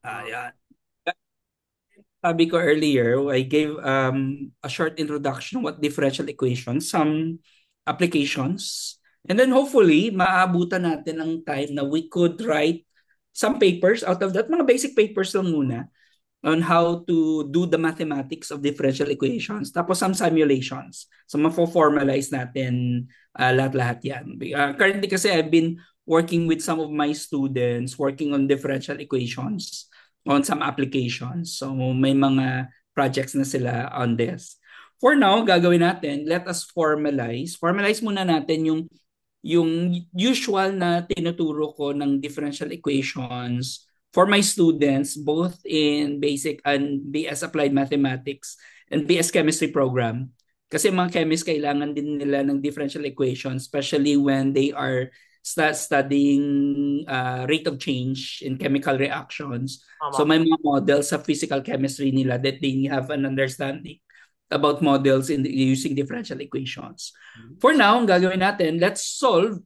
Ayan. Sabi ko earlier, I gave a short introduction what differential equations, some applications, and then hopefully maabutan natin ang time na we could write some papers out of that, mga basic papers lang muna on how to do the mathematics of differential equations. Tapos some simulations. So mafo-formalize natin lahat-lahat yan. Currently kasi I've been working with some of my students working on differential equations on some applications. So may mga projects na sila on this. For now, gagawin natin, let us formalize. Formalize muna natin yung usual na tinuturo ko ng differential equations for my students both in basic and BS Applied Mathematics and BS Chemistry program. Kasi mga chemists kailangan din nila ng differential equations, especially when they are studying rate of change in chemical reactions. So Tama. may mga models sa physical chemistry nila that they have an understanding about models in using differential equations. For now, ang gagawin natin, let's solve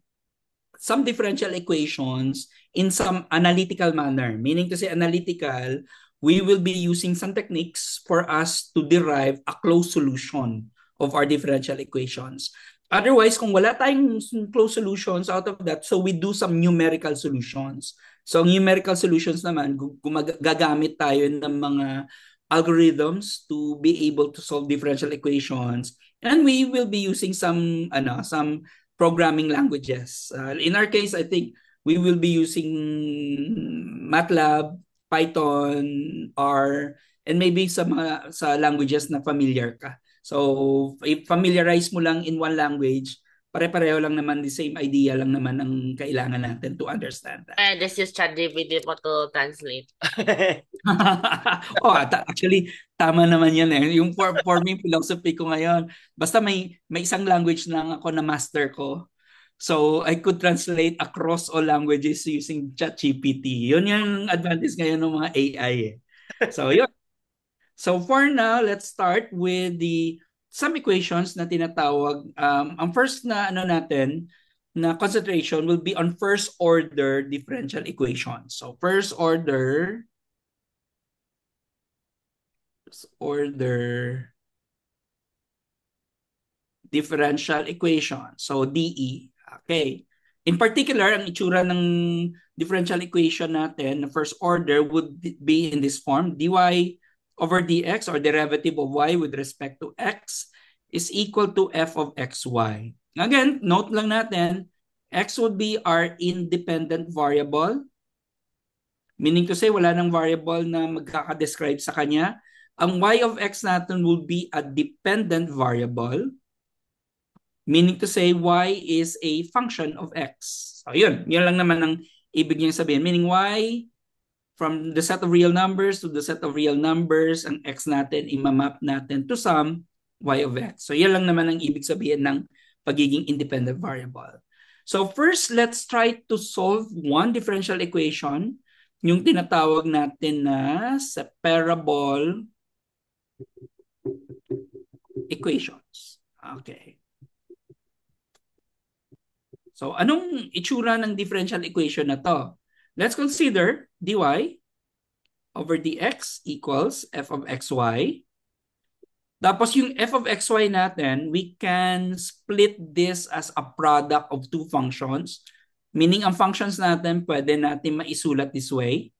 some differential equations in some analytical manner. Meaning to say analytical, we will be using some techniques for us to derive a closed solution of our differential equations. Otherwise, kung wala tayong closed solutions out of that, so we do some numerical solutions. So numerical solutions naman, gagamit tayo ng mga algorithms to be able to solve differential equations. And we will be using some programming languages. In our case, I think we will be using MATLAB, Python, R, and maybe sa languages na familiar ka. So, if familiarize mo lang in one language, pare-pareho lang naman, the same idea lang naman ang kailangan natin to understand that. Just use ChatGPT po to translate. Oh, actually, tama naman yan eh. Yung for me, philosophy ko ngayon, basta may isang language lang ako na master ko. So, I could translate across all languages using ChatGPT. Yun yung advantage ngayon ng mga AI eh. So, yun. So, for now, let's start with the some equations na tinatawag. Ang first na ano natin, na concentration will be on first order differential equations. So, first order differential equation. So, DE. Okay. In particular, ang itsura ng differential equation natin na first order would be in this form. dy over dx or derivative of y with respect to x is equal to f of xy. Again, note lang natin, x would be our independent variable. Meaning to say, wala nang variable na magkaka-describe sa kanya. Ang y of x natin will be a dependent variable. Meaning to say, y is a function of x. So, yun. Yun lang naman ang ibig niyang sabihin. Meaning, y from the set of real numbers to the set of real numbers, ang x natin, imamap natin to some y of x. So, yun lang naman ang ibig sabihin ng pagiging independent variable. So, first, let's try to solve one differential equation, yung tinatawag natin na separable equations. Okay. So, anong itsura ng differential equation na to? Let's consider dy over dx equals f of xy. Tapos yung f of xy natin, we can split this as a product of two functions. Meaning, ang functions natin, pwede natin maisulat this way.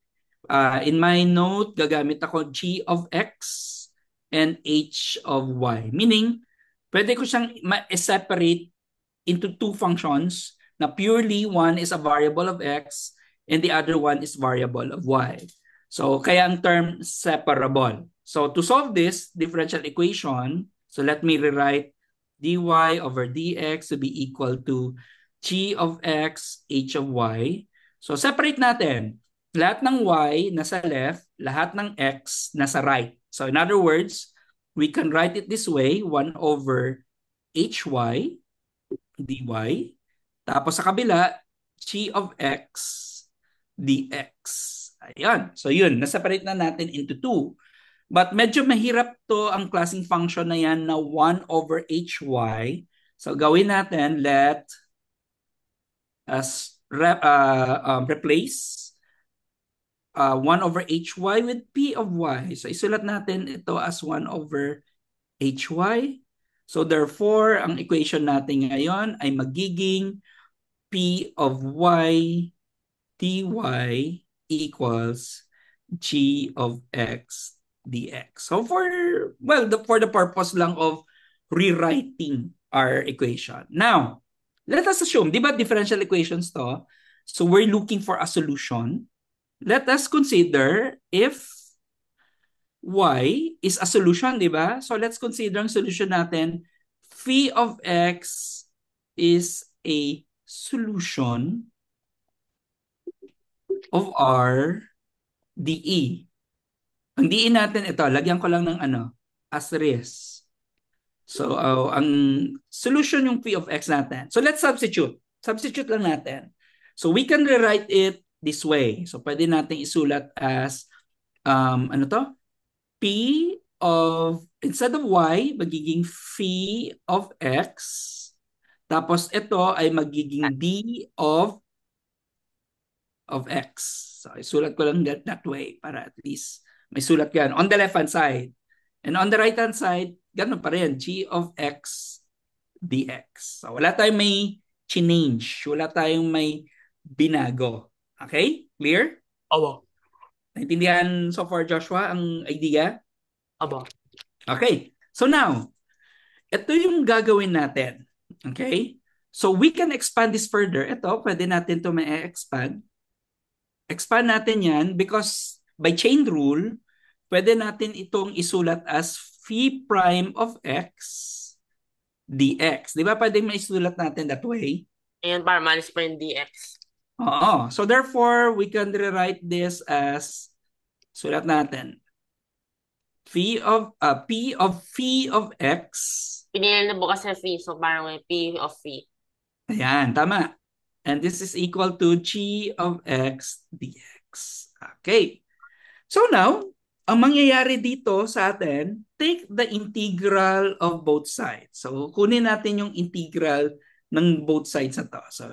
In my note, gagamit ako g of x and h of y. Meaning, pwede ko siyang ma-separate into two functions na purely one is a variable of x and the other one is variable of y. So, kaya ang term separable. So, to solve this differential equation, so let me rewrite dy over dx to be equal to g of x, h of y. So, separate natin. Lahat ng y nasa left, lahat ng x nasa right. So, in other words, we can write it this way, 1 over hy dy. Tapos sa kabila, g of x dx. Ayan. So yun, naseparate na natin into two. But medyo mahirap to ang klaseng function na yan na 1 over hy. So gawin natin, let us replace 1 over hy with p of y. So isulat natin ito as 1 over hy. So therefore, ang equation natin ngayon ay magiging p of y dy equals g of x dx. So for the purpose lang of rewriting our equation. Now, let us assume, di ba differential equations to? So we're looking for a solution. Let us consider if y is a solution, di ba? So let's consider ang solution natin. Phi of x is a solution of our dE. Ang dE natin ito, lagyan ko lang ng asterisk. So, ang solution yung p of x natin. So, let's substitute. Substitute lang natin. So, we can rewrite it this way. So, pwede natin isulat as, P of, instead of y, magiging phi of x. Tapos, ito ay magiging d of x. So, isulat ko lang that way para at least may sulat yan. On the left-hand side. And on the right-hand side, ganun pa rin. G of x dx. So, wala tayong may change. Wala tayong may binago. Okay? Clear? Abo. Naintindihan so far, Joshua, ang idea? Abo. Okay. So now, ito yung gagawin natin. Okay? So we can expand this further. Ito, pwede natin ito ma-expand. Expand natin yan because by chain rule, pwede natin itong isulat as phi prime of x dx. Di ba pwede maisulat natin that way? Ayan, para malis pa yung dx. Oo. So therefore, we can rewrite this as, sulat natin, p of phi of x. Pinili na bukas sa phi, so parang may p of phi. Ayan, tama. And this is equal to g of x dx. Okay. So now, ang mangyayari dito sa atin, take the integral of both sides. So, kunin natin yung integral ng both sides na to. So,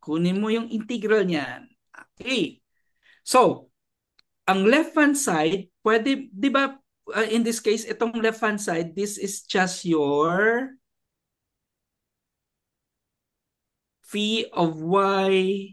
kunin mo yung integral niyan. Okay. So, ang left-hand side, pwede, di ba, in this case, itong left-hand side, this is just your phi of y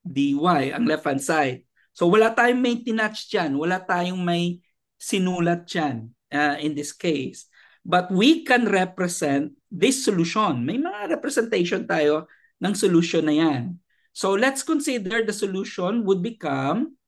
dy, ang left-hand side. So wala tayong may tinatch dyan, wala tayong may sinulat dyan in this case. But we can represent this solution. May mga representation tayo ng solution na yan. So let's consider the solution would become,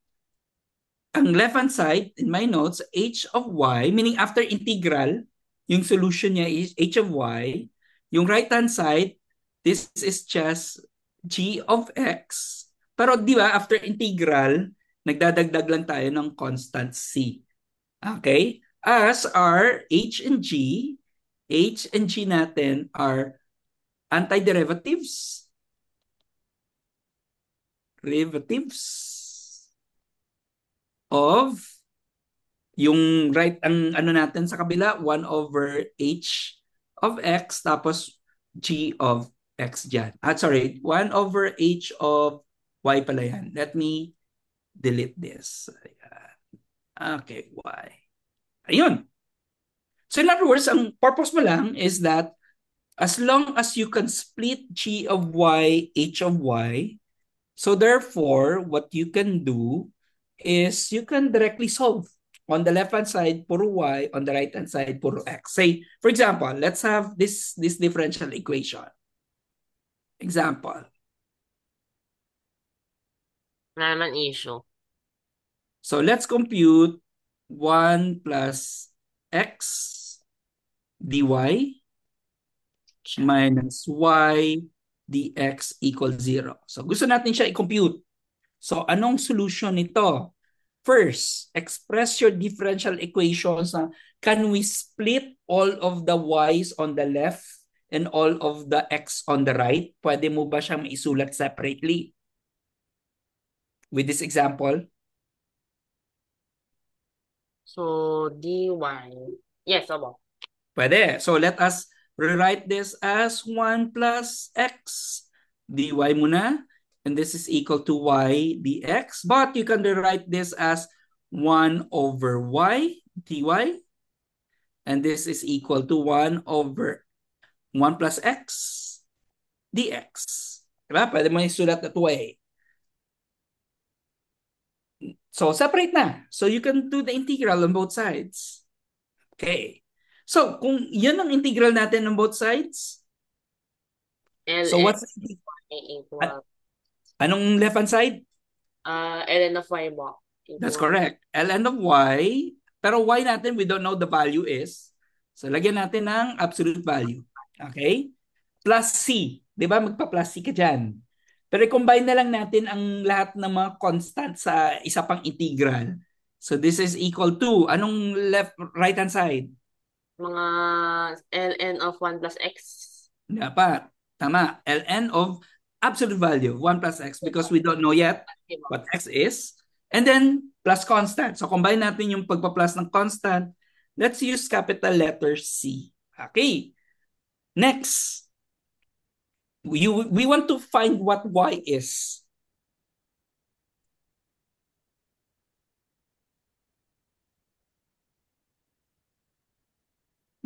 ang left-hand side, in my notes, h of y, meaning after integral, yung solution niya is h of y. Yung right-hand side, this is just g of x. Pero di ba, after integral, nagdadagdag lang tayo ng constant c. Okay? As our h and g natin are antiderivatives. Derivatives of yung right, ang ano natin sa kabila, 1 over h of x, tapos g of x dyan. Sorry, 1 over h of y pala yan. Let me delete this. Ayan. Okay, y. Ayun. So in other words, ang purpose mo lang is that as long as you can split g of y, h of y, so therefore, what you can do is you can directly solve. On the left-hand side, puro y. On the right-hand side, puro x. Say, for example, let's have this differential equation. Example. Wala naman issue. So let's compute 1 plus x dy minus y dx equals 0. So gusto natin siya i-compute. So anong solution nito? First, express your differential equations na can we split all of the y's on the left and all of the x on the right? Pwede mo ba siyang maisulat separately? With this example? So, dy. Yes, abo. Pwede. So let us rewrite this as 1 plus x dy muna. and this is equal to y dx. But you can rewrite this as 1 over y dy, and this is equal to 1 over 1 plus x dx. Diba? Pwede mo isulat that way. So, separate na. So, you can do the integral on both sides. Okay. So, kung yan ang integral natin on both sides, so ln what's equal anong left-hand side? ln of y mo That's equal correct. ln of y, pero y natin, we don't know the value is. So, lagyan natin ng absolute value. Okay? Plus c. Di ba? Magpa-plus c ka dyan. Pero i-combine na lang natin ang lahat ng mga constant sa isa pang integral. So, this is equal to, anong right-hand side? mga ln of 1 plus x. Dapat. Tama. ln of absolute value, 1 plus x, because we don't know yet what x is. And then, plus constant. So, combine natin yung pagpa-plus ng constant. Let's use capital letter C. Okay. Next, we want to find what y is.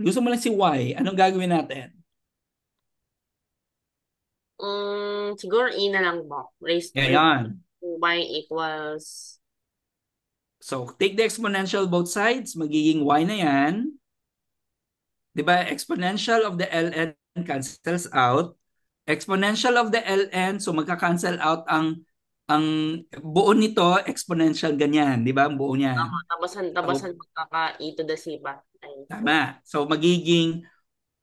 Gusto mo lang si y. Anong gagawin natin? Siguro e na lang mo. Raised Ngayon. to y equals So, take the exponential both sides. Magiging y na yan. Diba? Exponential of the ln cancels out. Exponential of the ln, so magka-cancel out ang buo nito, exponential ganyan. Di ba? Ang buo niyan. tabasan So, magkaka e to the c ba? Ay, tama. So, magiging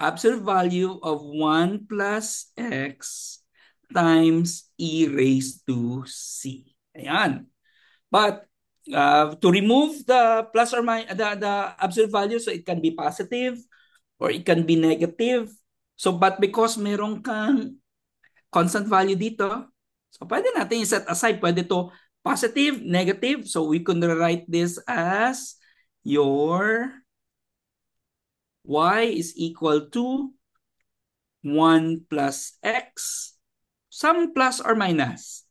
absolute value of 1 plus x times e raised to c. Ayan. But to remove the plus or minus the absolute value, so it can be positive or it can be negative. So but because meron kang constant value dito, so pwede natin i-set aside. Pwede to positive, negative. So we can write this as your y is equal to 1 plus x, some plus or minus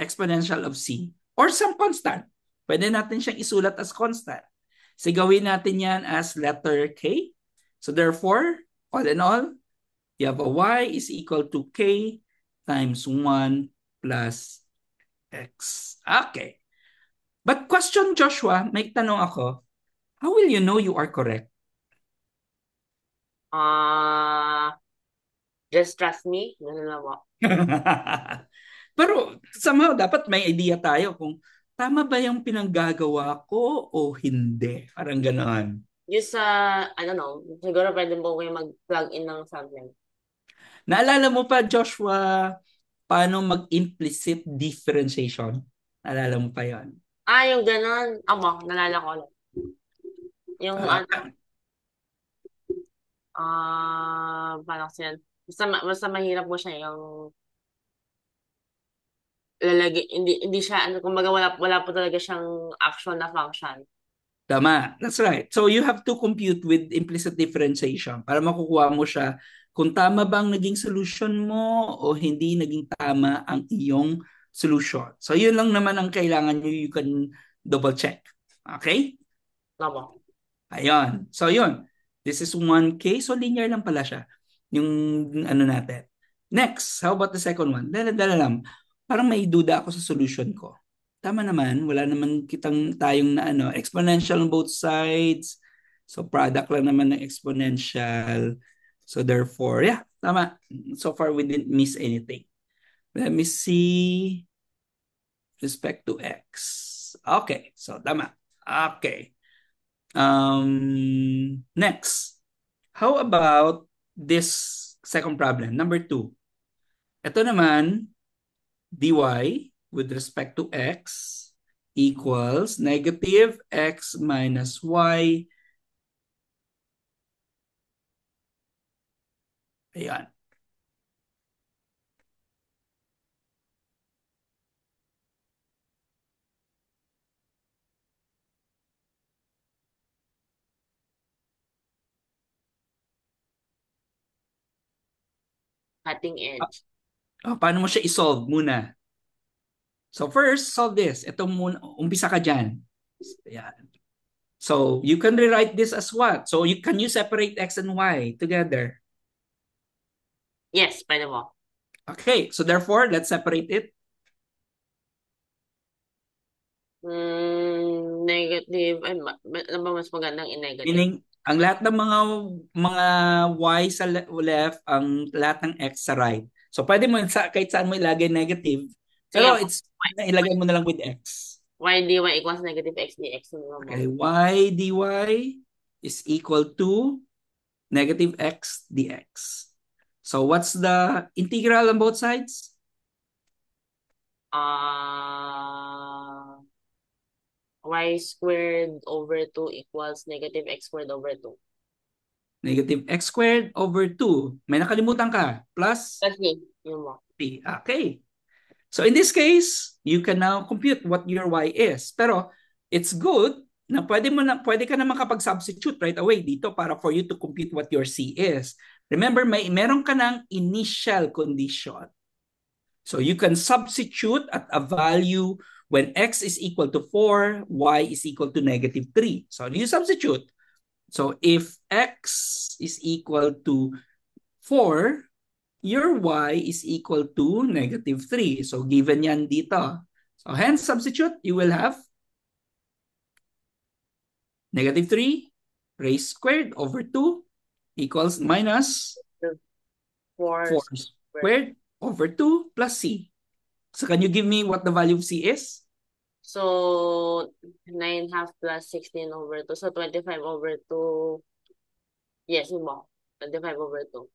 exponential of c, or some constant. Pwede natin siyang isulat as constant. So gawin natin yan as letter k. So therefore, all in all, you have a y is equal to k times 1 plus x. Okay. But question, Joshua, may tanong ako. How will you know you are correct? just trust me. Ganun lang mo. Pero somehow dapat may idea tayo kung tama ba yung pinanggagawa ko o hindi. Parang ganoon. Yung sa, I don't know, siguro pwede mo kayo mag-plug in ng something. Naalala mo pa, Joshua, paano mag-implicit differentiation? Naalala mo pa yon? Yung ganun. Nalala ko ulit. Yung Ah, paano kasi yan? Basta mahirap mo siya yung lalagay, hindi siya, kumbaga wala po talaga siyang action na function. tama. That's right. So you have to compute with implicit differentiation para makukuha mo siya kung tama bang naging solution mo o hindi naging tama ang iyong solution. So yun lang naman ang kailangan nyo. You can double check. Okay? Tama. Ayun. So yun. This is 1K. So linear lang pala siya. Yung ano natin. Next, how about the second one? Dala-dala lang. Parang may duda ako sa solution ko. Tama naman. Wala naman kitang tayong na ano, exponential on both sides. So product lang naman ng exponential. So therefore, yeah, tama. So far we didn't miss anything. Let me see respect to x. Okay. So tama. Okay. Next, how about this second problem, number 2? Ito naman, dy with respect to x equals negative x minus y. Ayan. Cutting edge. Paano mo siya i-solve muna? So first, solve this. Ito muna, umpisa ka dyan. Ayan. So you can rewrite this as what? So can you separate x and y together? Yes, pwede mo. Okay, so therefore, let's separate it. Negative. Ay, ano ba mas magandang i-negative? Meaning, ang lahat ng mga y sa left, ang lahat ng x sa right. So pwede mo kahit saan mo ilagay negative, Sige pero po. it's ilagay mo na lang with x. Y dy equals negative x dx. Ano mo? Okay, y dy is equal to negative x dx. So what's the integral on both sides? Y squared over 2 equals negative x squared over 2. Negative x squared over 2. May nakalimutan ka. Plus Kasi, yun mo. 3. Okay. So in this case, you can now compute what your y is. Pero it's good na pwede ka na makapag-substitute right away dito para for you to compute what your c is. Remember, meron ka ng initial condition. So you can substitute at a value when x is equal to 4, y is equal to negative 3. So you substitute. So if x is equal to 4, your y is equal to negative 3. So given yan dito. So hence substitute, you will have negative 3 raised squared over 2 equals minus 4 4 squared over 2 plus c. So can you give me what the value of c is? So, 9 half plus 16 over 2. So, 25 over 2. Yes, yun mo. 25 over 2.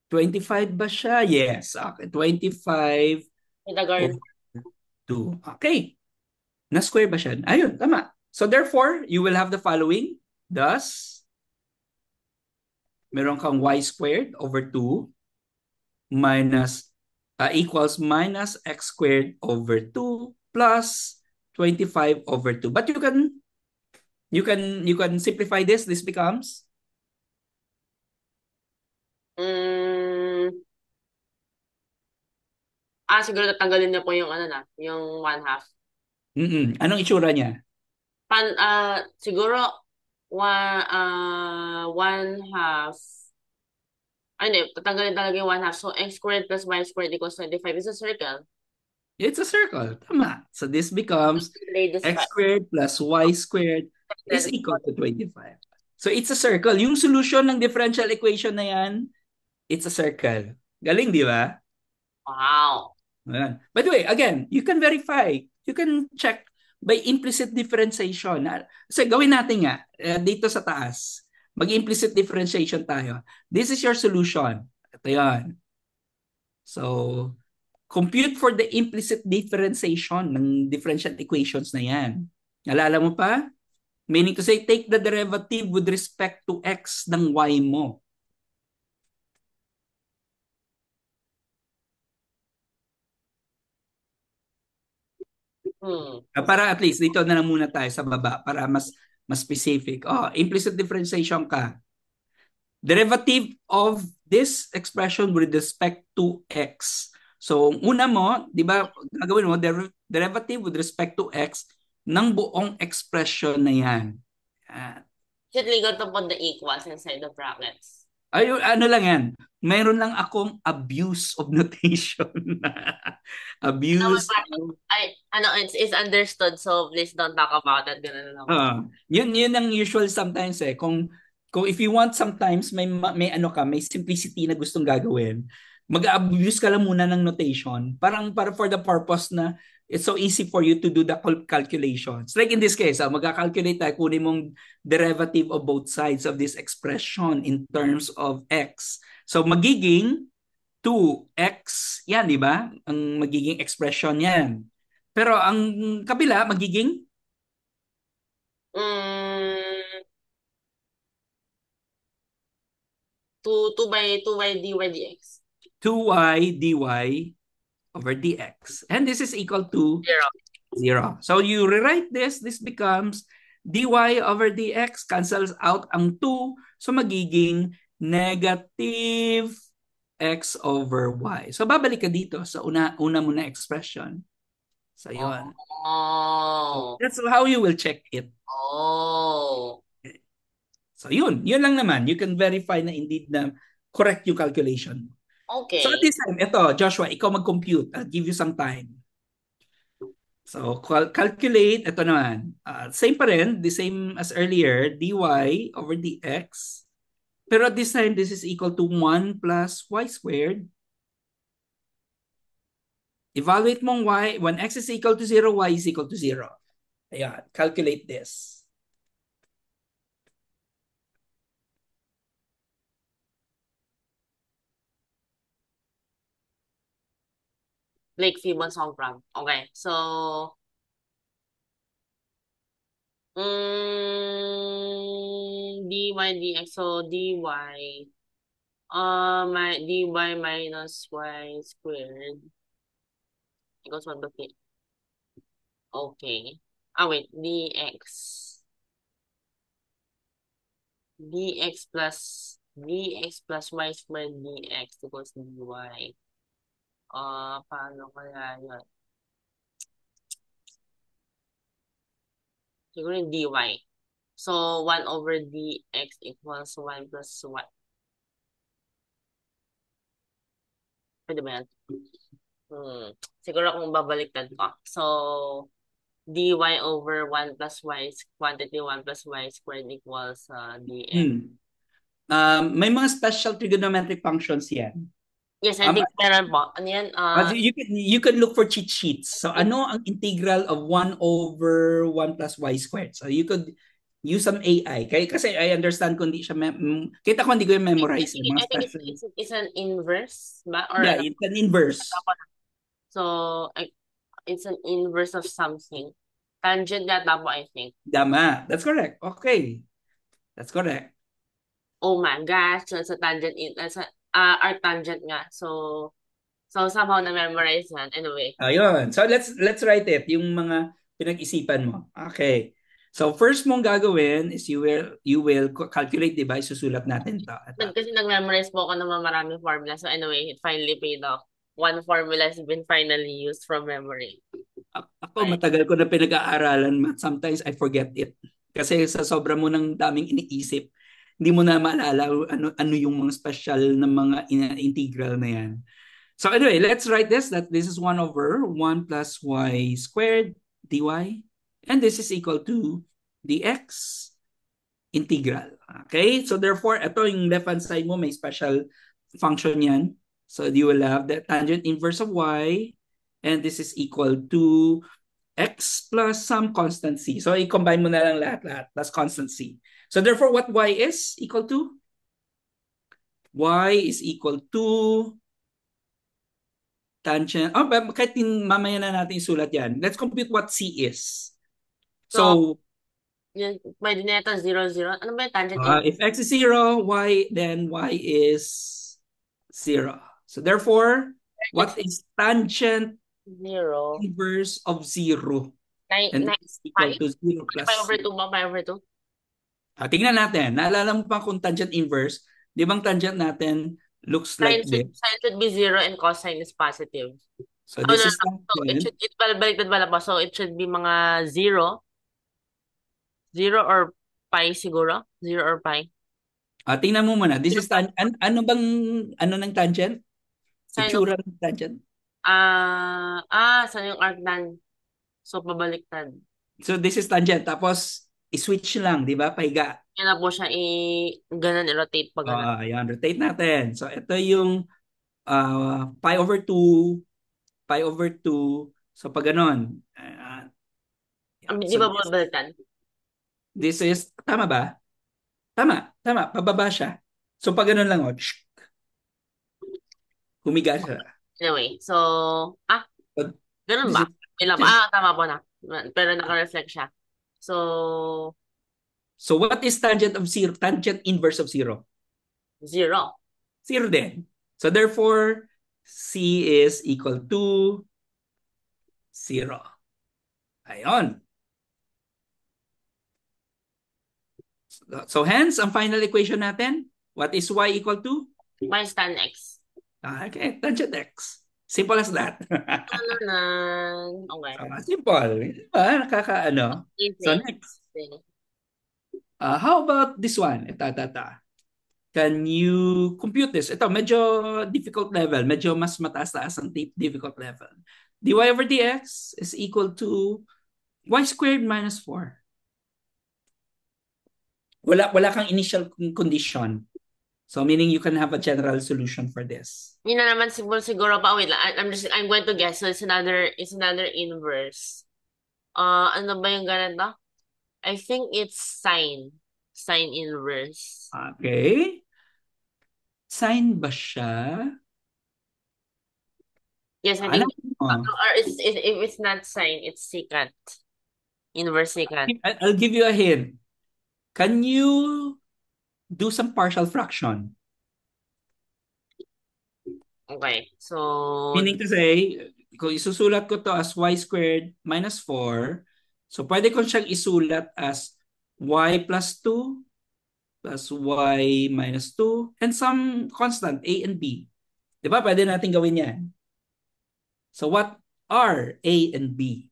25 ba siya? Yes. Okay. 25 Pythagorean. over 2. Okay. Na-square ba siya? Ayun, tama. So therefore, you will have the following. Thus, meron kang y squared over 2 minus equals minus x squared over 2 plus 25 over 2. But you can simplify this. This becomes Mm, siguro tatanggalin niyo po yung ano na, yung 1/2. anong itsura niya? Siguro, 1/2. Ay, hindi, tatanggalin talaga yung 1/2. So, x squared plus y squared equals 25 is a circle. It's a circle. Tama. So this becomes Radius x 5. squared plus y squared is equal to 25. So it's a circle. Yung solution ng differential equation na yan, it's a circle. Galing, di ba? Wow. Ayan. By the way, again, you can verify. You can check by implicit differentiation. So gawin natin nga, dito sa taas, mag-implicit differentiation tayo. This is your solution. Ito yan. So, compute for the implicit differentiation ng differential equations na yan. Nalala mo pa? Meaning to say, take the derivative with respect to x ng y mo. Para at least, dito na lang muna tayo sa baba para mas specific. Implicit differentiation ka. Derivative of this expression with respect to x. So, una mo, di ba, gagawin mo, derivative with respect to x ng buong expression na yan. Is it legal to put the equals inside the brackets? Ayun, ano lang yan. Meron lang akong abuse of notation. Abuse. It's understood, so please don't talk about it. Ganun lang. Yun ang usual sometimes eh. Kung if you want sometimes may ano ka, may simplicity na gustong gagawin, mag-abuse ka lang muna ng notation. Para for the purpose na it's so easy for you to do the calculations. Like in this case, magka-calculate tayo, kunin mong derivative of both sides of this expression in terms of x. So magiging 2x, yan, di ba? Ang magiging expression yan. Pero ang kabila, magiging 2y dy dx. 2y dy over dx. And this is equal to 0. So you rewrite this. This becomes dy over dx. Cancels out ang 2. So magiging negative x over y. So babalik ka dito sa una mo na expression. So yun. Oh. That's how you will check it. Oh. So yun lang naman. You can verify na indeed na correct yung calculation. Okay. So at this time, ito, Joshua, ikaw mag-compute. I'll give you some time. So calculate, ito naman. Same pa rin, the same as earlier, dy over dx. Pero at this time, this is equal to 1 plus y squared. Evaluate mong y, when x is equal to 0, y is equal to 0. Ayan, calculate this. Lake Fibon Songkran. Okay, so dy dx, so dy dy minus y squared equals 1 to 3. Okay. Wait, dx plus y squared dx equals dy. Paano kaya yun? Siguro yung dy. So, 1 over dx equals 1 plus 1. Pwede ba yan? Siguro kung babaliktad ko. So, dy over 1 plus y, quantity 1 plus y squared equals dx. May mga special trigonometric functions yan. Yes, I think meron po. Ano yan? You can look for cheat sheets. So ano ang integral of 1 over 1 plus y squared? So you could use some AI. Kasi I understand kung hindi siya, kita ko hindi ko yung memorize. I think it's an inverse ba? Or yeah, it's an inverse. So, it's an inverse of something. Tangent yata po, I think. Tama. That's correct. Okay. That's correct. Oh my gosh. So, tangent, arctangent nga. So somehow na-memorize yan. Anyway. Ayun. So, let's write it. Yung mga pinag-isipan mo. Okay. So, first mong gagawin is you will calculate, diba? Susulat natin to. Kasi nag-memorize po ako ng maraming formula. So, anyway, it finally paid off. One formula has been finally used from memory. Ako, matagal ko na pinag-aaralan, but sometimes I forget it. Kasi sa sobra mo ng daming iniisip, hindi mo na maalala ano yung mga special na mga integral na yan. So anyway, let's write this, that this is 1 over 1 plus y squared dy, and this is equal to dx integral. Okay? So therefore, ito yung left-hand side mo, may special function yan. So you will have the tangent inverse of y, and this is equal to x plus some constant c. So i-combine mo na lang lahat plus constant c. So therefore, what y is equal to? Y is equal to tangent. Kahit mamaya na natin isulat yan. Let's compute what c is. So yun, pwede na ito 0, 0. Ano ba yung tangent? If x is 0, then y is 0. So therefore, what is tangent 0 inverse of 0? And it's equal to 0 plus 5 over 2 ba? 5 over 2? Tingnan natin. Naalala mo pa kung tangent inverse? Di bang tangent natin looks like this? Sine should be 0 and cosine is positive. So this is tangent. So baliktad pala po. So it should be mga 0. 0 or pi siguro? 0 or pi? Tingnan mo muna. This is ano ng tangent? Itsura ng tangent? Saan yung arctan? So pabaliktad. So this is tangent. Tapos i-switch lang, di ba? Pahiga. Yan na po siya ganun i-rotate pa ganun. Ayan, rotate natin. So ito yung pi over 2, pi over 2. So pag ganun. Di ba babaliktad? This is, tama ba? Tama. Pababa siya. So pag ganun lang, humiga siya. Anyway, so, ganun ba? Tama po na. Pero naka-reflect siya. So what is tangent of 0? Tangent inverse of 0? 0. 0 din. So therefore, C is equal to 0. Ayon. So hence, ang final equation natin, what is y equal to? Minus tan x. Okay, tangent x. Simple as that. Nanan. Okay. Simple. Diba? Nakakaano. So Easy. next, Easy. how about this one? Ito. Can you compute this? Ito, medyo difficult level. Medyo mas mataas-taas ang difficult level. dy over dx is equal to y squared minus 4. Wala kang initial condition. So meaning you can have a general solution for this. Yun na naman siguro pa. Wait lang. I'm going to guess. So it's another inverse. Ano ba yung ganito? I think it's sine. Sine inverse. Okay. Sine ba siya? Yes, I Alam think. mo. Or if it's not sine, it's secant. Inverse secant. I'll give you a hint. Can you do some partial fraction? Okay. So, Meaning to say, kung isusulat ko to as y squared minus 4, so pwede ko siyang isulat as y plus 2 plus y minus 2 and some constant a and b. Di ba? Pwede natin gawin yan. So what are a and b?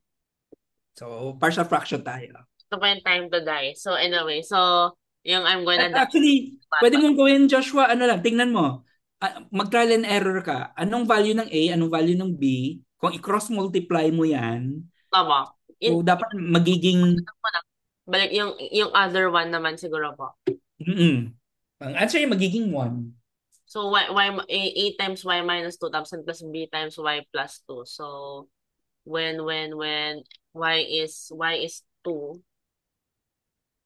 So partial fraction tayo. ito pa yung time to die. So, anyway. So, yung I'm gonna die. Actually, pwede mong gawin, Joshua, ano lang, tingnan mo. Mag-trial and error ka. Anong value ng A, anong value ng B? Kung i-cross multiply mo yan, Tama. so dapat magiging Balik yung other one naman siguro po. ang answer ay magiging 1. So, a times y minus 2 tapos plus b times y plus 2. So, when y is 2,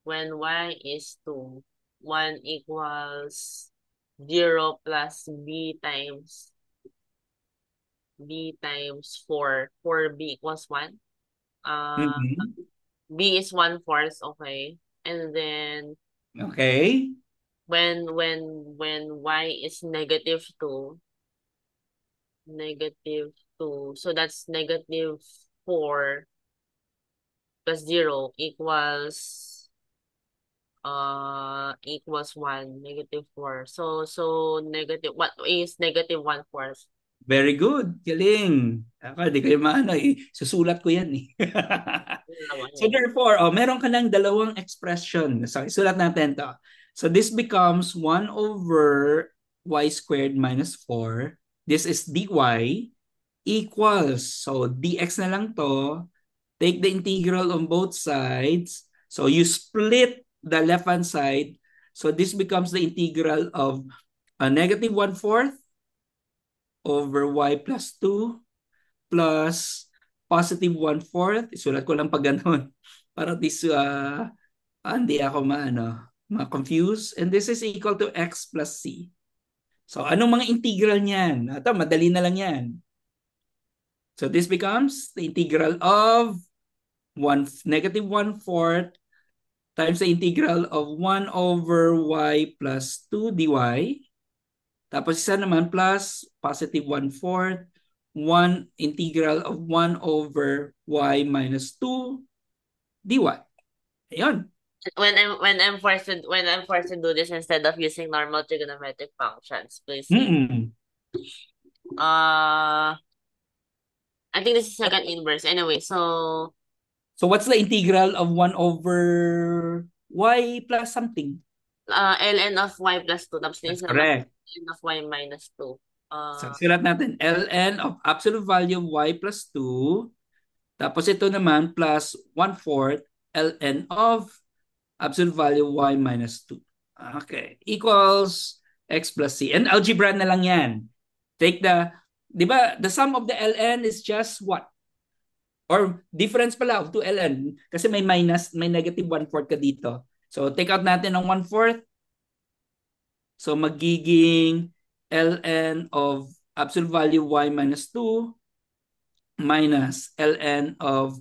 when y is 2, 1 equals 0 plus b times 4. 4b equals 1. Mm-hmm. B is 1/4, okay. And then Okay. when y is -2, so that's -4 plus 0 equals 1, -4. So negative, what is -1/4? Very good. Galing. Ako, di kayo maano eh. Susulat ko yan eh. Yun naman So yun. therefore, meron ka ng dalawang expression. So isulat natin to. So this becomes 1 over y squared minus 4. This is dy equals. So dx na lang to. Take the integral on both sides. So you split the left-hand side. So this becomes the integral of a negative 1/4 over y plus 2 plus positive 1/4. Isulat ko lang pag ganun. Para this, hindi ako ma-confuse. And this is equal to x plus c. So anong mga integral niyan? Ito, madali na lang yan. So this becomes the integral of negative 1/4 times the integral of 1 over y plus 2 dy. Tapos isa naman plus positive 1/4, 1 integral of 1 over y minus 2 dy. Ayun. When I'm forced to do this instead of using normal trigonometric functions, please see. Mm-mm. I think this is second inverse. Anyway, so So what's the integral of 1 over y plus something? ln of y plus 2 tapos That's isa naman correct. ln of y minus 2. So silat natin ln of absolute value of y plus 2. Tapos ito naman plus 1/4 ln of absolute value y minus 2. Okay. Equals x plus c. And algebra na lang yan. Take di ba, the sum of the ln is just what? Or difference pala of 2ln. Kasi may negative 1/4 ka dito. So take out natin ang 1/4. So magiging ln of absolute value y minus 2 minus ln of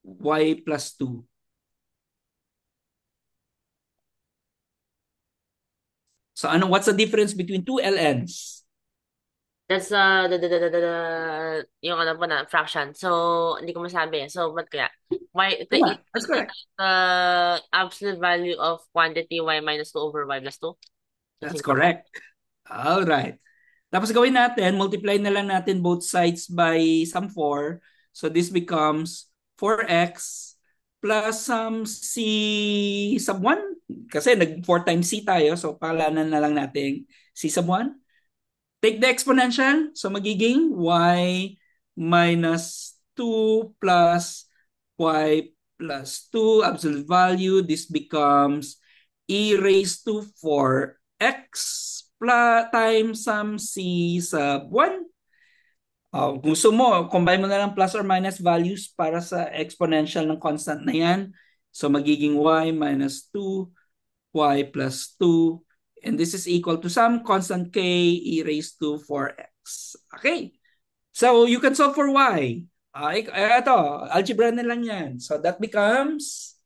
y plus 2. So what's the difference between two ln's? That's yung ano po na fraction. So hindi ko masabi. So what kaya? That's correct. The absolute value of quantity y minus 2 over y plus 2. That's correct. All right. Tapos gawin natin, multiply na lang natin both sides by some 4. So this becomes 4x plus some c sub 1. Kasi nag 4 times c tayo. So pangalanan na lang natin c sub 1. Take the exponential. So magiging y minus 2 plus y plus 2 absolute value. This becomes e raised to 4x plus times some c sub 1. Gusto mo, combine mo na lang plus or minus values para sa exponential ng constant na yan. So magiging y minus 2, y plus 2, and this is equal to some constant k e raised to 4x. Okay. So you can solve for y. Ito, algebra na lang yan. So that becomes,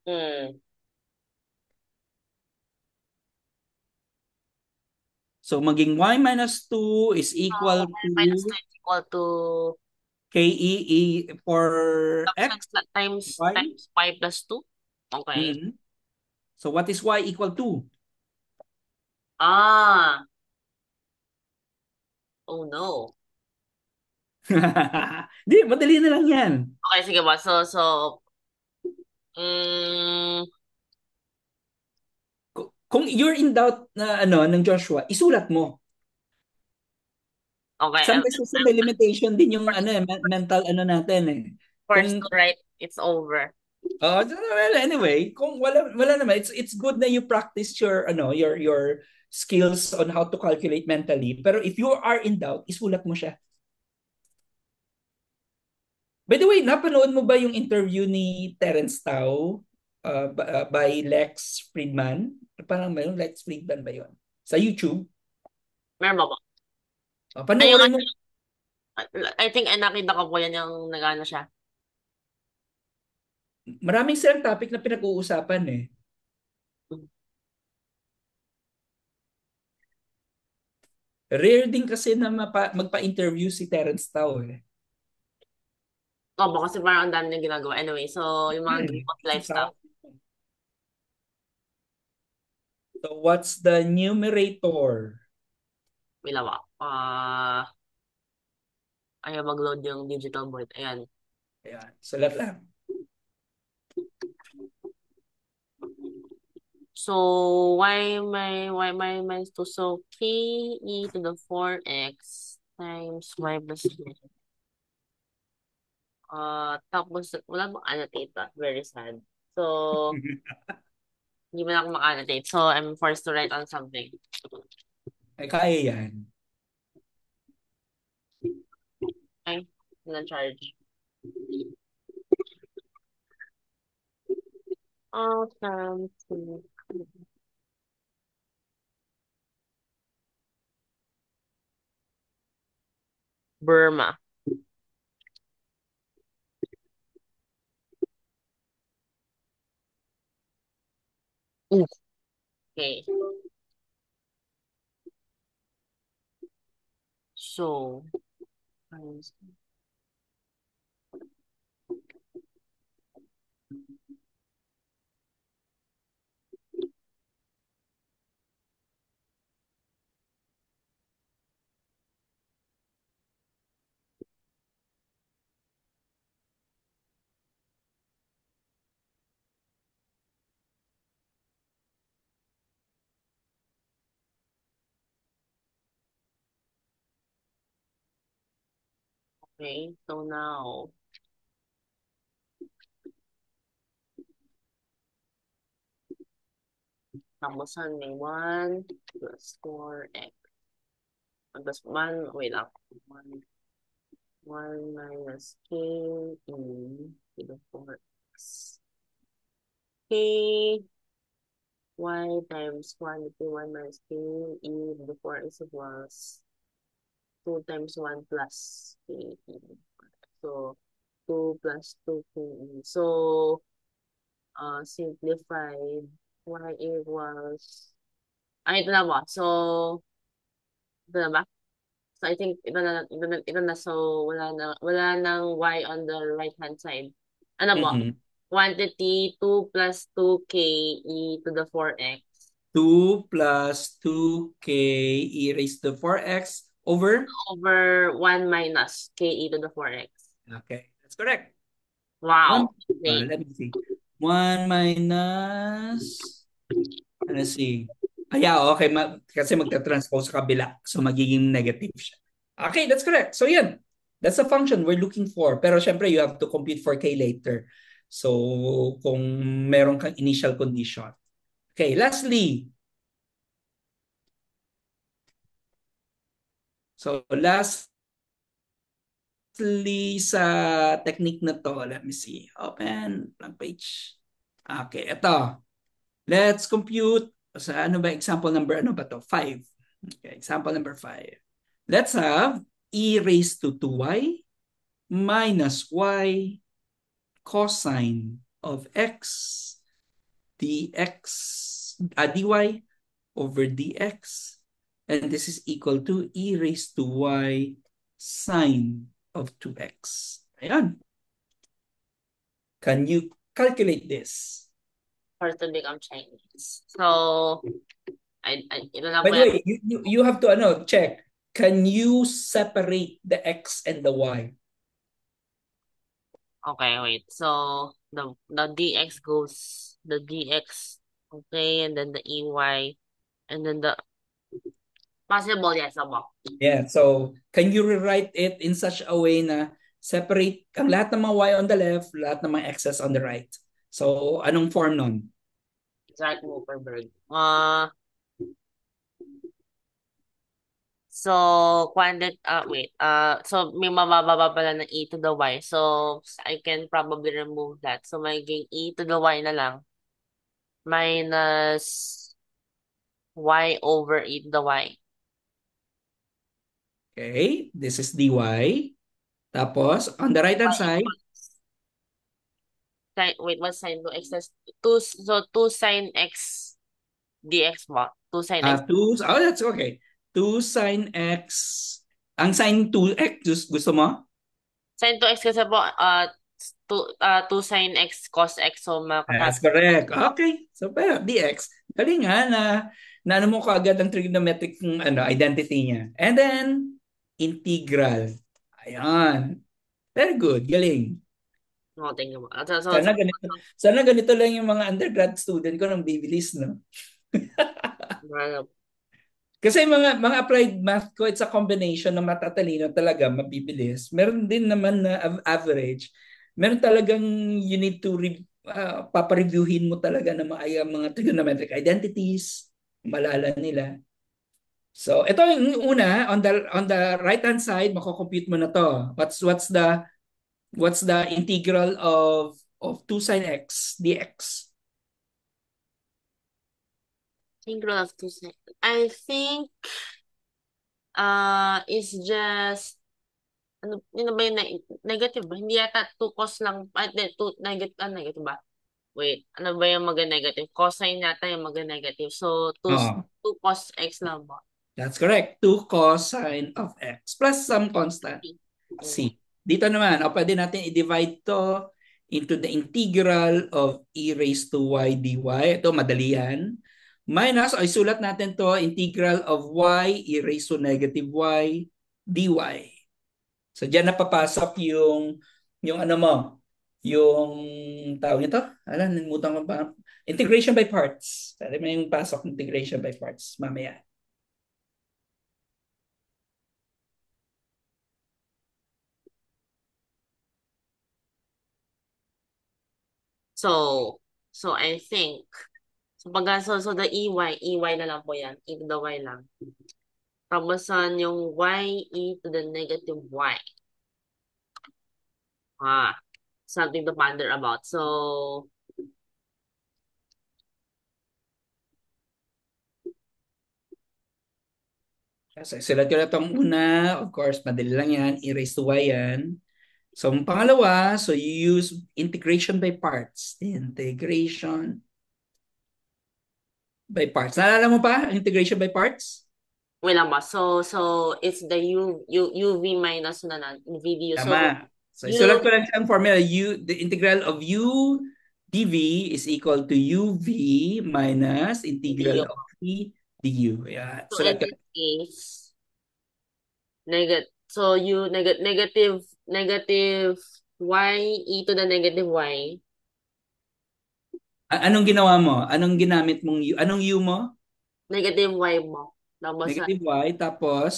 Hmm. so maging y minus 2 is So, equal y minus to 2 is equal to k e for x, y. times y plus 2. Okay. Mm-hmm. So what is y equal to? Ah, oh no. Di, madali na lang yan. Okay, sige ba? Mm, Kung you're in doubt na ano ng Joshua, isulat mo. okay, Sometimes kasi I'm may limitation din yung forced, ano mental ano natin eh. forced Kung to write it's over. well, anyway, kung wala naman, it's good na you practice your ano your skills on how to calculate mentally. Pero if you are in doubt, isulat mo siya. By the way, napanood mo ba yung interview ni Terence Tao by Lex Friedman? Parang may Lex Friedman ba yun? Sa YouTube? Meron ba ba? Ay, yung Panoorin mo. I think ay nakita ko po yan yung nagano siya. Maraming silang topic na pinag-uusapan eh. Rare din kasi na magpa-interview si Terence Tao eh. Opo, kasi parang ang dami niyang ginagawa. Anyway, so yung mga Hmm. game of life stuff, So what's the numerator? wala ba? Ayaw mag-load yung digital board. Ayan. Ayan, salat lang. So, y minus 2. So, k e to the 4x times y plus 3. Tapos, wala bang annotate ba? Very sad. So, hindi mo na ako maka-annotate. So, I'm forced to write on something. Ay, kaya yan. Ay, na-charge. Something. Burma. Ooh, okay. So, okay. So now, tapusan may 1 plus 4x. Plus 1, wait lang. 1 minus k e to the 4x. K y times 1 to 1 minus k e to the 4x equals 2 times 1 plus k e. So, 2 plus 2 k e. So, simplified, y equals, ito na ba? So, ito na ba? So, I think ito na. So, wala nang y on the right-hand side. Ano ba? Mm-hmm. Quantity 2 plus 2k e to the 4x. 2 plus 2k e raised to 4x over? Over 1 minus k e to the 4x. Okay, that's correct. One, Wow. Okay. let me see. 1 minus, let's see. Yeah, okay. Kasi magta-transpose sa kabila. So, magiging negative siya. Okay, that's correct. So, yan. That's the function we're looking for. Pero, syempre, you have to compute for k later. So, kung meron kang initial condition. Okay, lastly. So, lastly sa technique na to, let me see. Open, blank page. Okay, ito. Let's compute. Sa ano ba, example number, ano ba to? 5. Okay, example number 5. Let's have e raised to 2y minus y cosine of x dx, dy over dx. And this is equal to e raised to y sine of 2x. Ayan. Can you calculate this? For to become Chinese. So, ito lang By po the yan. way, you have to check. Can you separate the x and the y? Okay, wait. So, the dx goes, the dx, okay, and then the ey, and then the possible, yes, abo. Yeah, so can you rewrite it in such a way na separate ang lahat ng mga y on the left, lahat ng mga x's on the right? So, anong form nun? Right mover bird. So, wait, so may mabababa pala ng e to the y. So, I can probably remove that. So, magiging e to the y na lang. Minus y over e to the y. Okay, this is dy. Tapos, on the right-hand side, Wait, what sine 2x? Two, so 2 sine x dx ba? 2 sine x. 2, oh, that's okay. 2 sine x, ang sine 2x, gusto mo? Sine 2x kasi po, 2 sine x cos x. So, That's correct. Okay. So, pero dx. Galing nga na ano mo kaagad ang trigonometric identity niya. And then, integral. Ayan. Very good. Galing. No, thank you. Sana ganito, sana ganito lang yung mga undergrad student ko nang bibilis, no? Ano, Kasi mga applied math ko, it's a combination ng matatalino talaga, mabibilis. Meron din naman na average. Meron talagang you need to papareviewin mo talaga ng mga trigonometric identities, malala nila. So, ito yung una on the right-hand side, mako-compute mo na to. What's the integral of 2 sine x dx? integral of 2 sine. I think, it's just, ano ba yung negative ba? Hindi yata 2 cos lang, 2 negative, negative ba? Wait, ano ba yung mag-negative? Cosine yata yung mag-negative. So, 2, Oh, 2 cos x lang ba? that's correct. 2 cosine of x plus some constant Mm-hmm. c. Dito naman, pwede natin i-divide to into the integral of e raised to y dy. Ito, madali yan. Minus, isulat natin to, integral of y e raised to negative y dy. So, diyan napapasok yung ano mo, yung tawag nito, nalimutan ko ba? Integration by parts. Sabi mo yung pasok integration by parts mamaya. So, I think, so the EY na lang po yan. E to the Y lang. Tapos yung Y, E to the negative Y. Something to ponder about. So, So, sulat ko na itong una. Of course, madali lang yan. E raised to y yan. So, ang pangalawa, so you use integration by parts. Integration by parts. Naalala mo pa ang integration by parts? wait lang ba? So, it's the UV minus na lang, VDU. So, Tama. So, isulat U, ko lang siyang formula. The integral of u dv is equal to uv minus integral VDU. of du. Yeah. So in Sulat ka. this case, so you negative y e to the negative y. Anong ginawa mo? Anong ginamit mong u? Anong u mo? Negative y mo. Tapos Negative y. Tapos,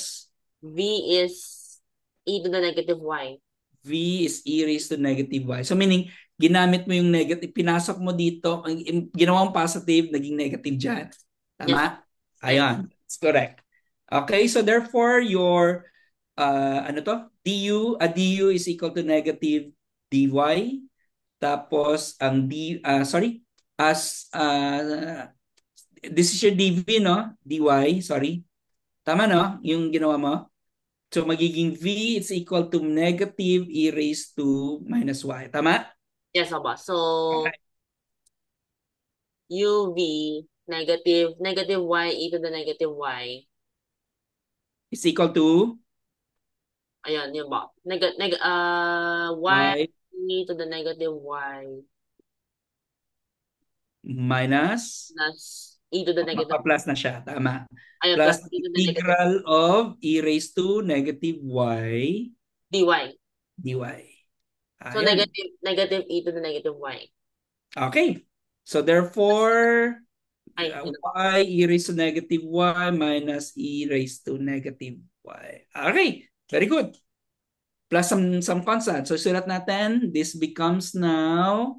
v is e to the negative y. v is e raised to negative y. So meaning, ginamit mo yung negative, pinasok mo dito, ang ginawang positive, naging negative dyan. Yes. Tama? Yes. Ayan. That's correct. Okay, so therefore, your, ano to? Du is equal to negative dy. Tapos, ang sorry, as, this is your dv, no? Dy, sorry. Tama, no? Yung ginawa mo? So magiging v is equal to negative e raised to minus y. Tama? Yes, aba. So Okay. uv negative y e to the negative y. Is equal to Ayan, yun ba? Y y e to the negative y minus, plus e to the negative. magpa-plus na siya. Tama. Ayan, Plus plus e to the negative integral of e raised to negative y dy. dy. So Ayan. negative e to the negative y. Okay. So therefore, Ay, yun ba? y e raised to negative y minus e raised to negative y. Okay. Very good. Plus some constant. So sulat natin, this becomes now,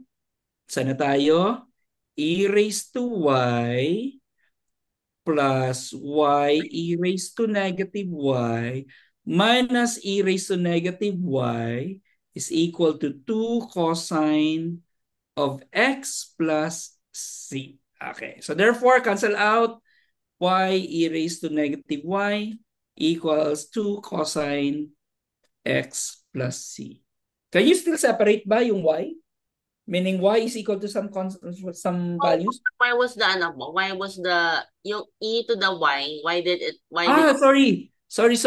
sana tayo? E raised to y plus y e raised to negative y minus e raised to negative y is equal to 2 cosine of x plus c. Okay, so therefore, cancel out y e raised to negative y equals 2 cosine x plus c. Can you still separate ba yung y? Meaning y is equal to some So, values? why was the ano mo? Why was the yung e to the y? Why did Ah, sorry. Sorry.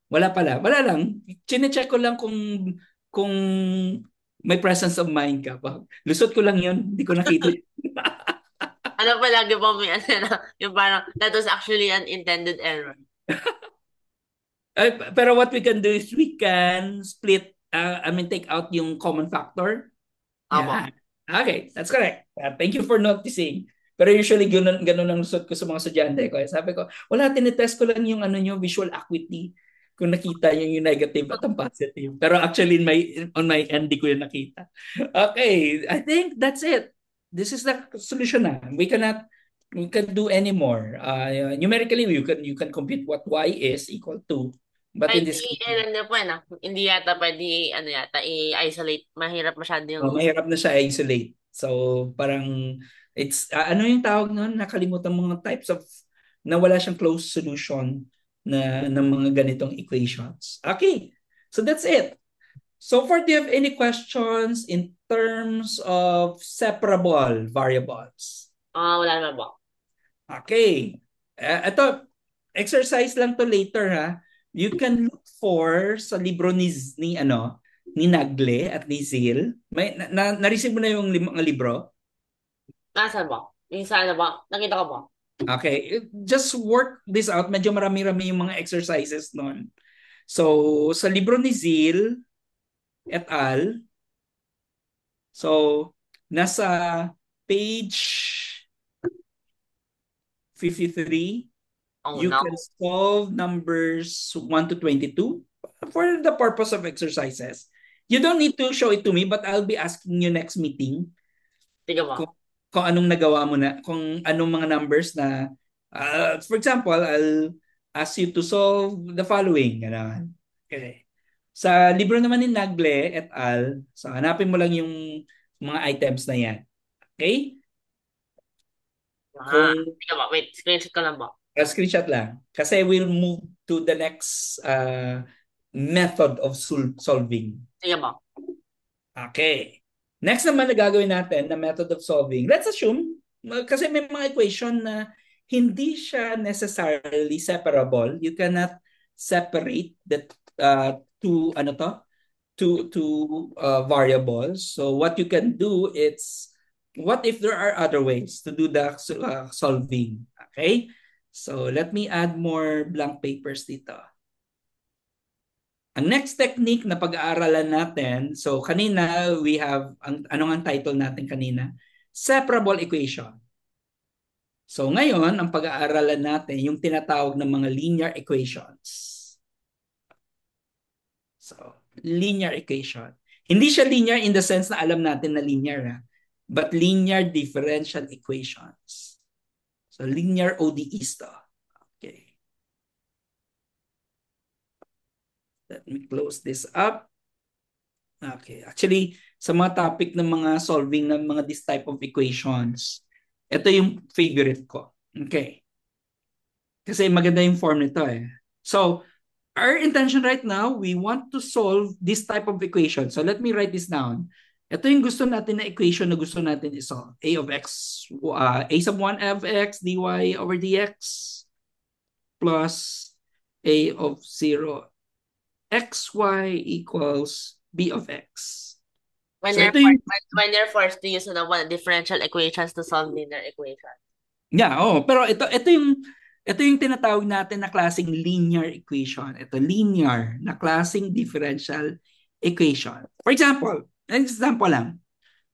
Wala pala. Wala lang. Chine-check ko lang kung may presence of mind ka pa. Lusot ko lang 'yon. Hindi ko nakita. ano pa lagi po may ano, yung parang that was actually an intended error. Pero what we can do is we can split, take out yung common factor. Opo. Yeah. Okay, that's correct. Thank you for noticing. Pero usually ganun ang lusot ko sa mga estudyante ko. Sabi ko, wala, tinetest ko lang yung nyo, visual acuity. Kung nakita yung negative at ang positive. Pero actually on my end, di ko yung nakita. Okay, I think that's it. This is the solution na. We can do any more. Numerically, you can compute what y is equal to. But Kahit in this case, hindi po na. Hindi yata pwede, ano yata, i-isolate. Mahirap masyado yung, mahirap na siya isolate. So, parang, ano yung tawag nun? Nakalimutan mga types of, na wala siyang closed solution ng mga ganitong equations. Okay, so that's it. So far, do you have any questions in terms of separable variables? wala naman po. Okay. Ito, exercise lang to later ha. You can look for sa libro ni Nagle at ni Zil. Na-receive mo na yung mga libro? Nasaan po? Yung sa ano po? Nakita ko po. Okay. Just work this out. Medyo marami-rami yung mga exercises noon. So, sa libro ni Zil et al., so, nasa page 53, Oh you no. can solve numbers 1 to 22 for the purpose of exercises. You don't need to show it to me, but I'll be asking you next meeting Sige kung, po. kung anong nagawa mo na, kung anong mga numbers na, for example, I'll ask you to solve the following. Ganun. Okay. Sa libro naman ni Nagle et al., so hanapin mo lang yung mga items na yan. Okay? Kung Sige po. Wait, screenshot ko lang po. screenshot lang. Kasi we'll move to the next method of solving. Sige po. Okay. Next naman na gagawin natin na method of solving. Let's assume, kasi may mga equation na hindi siya necessarily separable. You cannot separate the two, two variables. So what you can do is what if there are other ways to do the solving? Okay? So let me add more blank papers dito. Ang next technique na pag-aaralan natin, so kanina we have, ano ang title natin kanina? Separable equation. So ngayon, ang pag-aaralan natin yung tinatawag ng mga linear equations. So, linear equation. Hindi siya linear in the sense na alam natin na linear, but linear differential equations. So, linear ODEs to. Okay. Let me close this up. Okay. Actually, sa mga topic ng mga solving ng mga this type of equations, ito yung favorite ko. Okay. Kasi maganda yung form nito eh. So, our intention right now, we want to solve this type of equation. So let me write this down. Ito yung gusto natin na equation na gusto natin isolve. A of x, a sub 1 of x dy over dx plus a of 0 xy equals b of x. When So you're ito yung, when you're forced to use differential equations to solve linear equations. yeah, pero ito yung tinatawag natin na klaseng linear equation. Ito, linear na klaseng differential equation. For example, an example lang.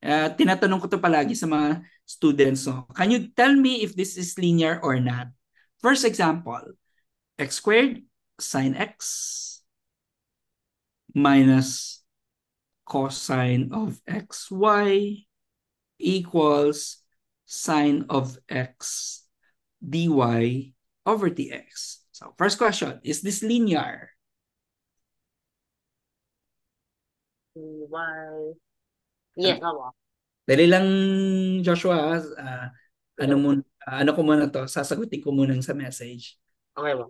Tinatanong ko to palagi sa mga students. So, can you tell me if this is linear or not? First example, x squared sine x minus cosine of xy equals sine of x dy over dx. So first question, is this linear? Why? Yes, tama. Dali lang, Joshua. Ano Ikaw. mo, ano ko muna to, sasagutin ko muna sa message. Okay ba?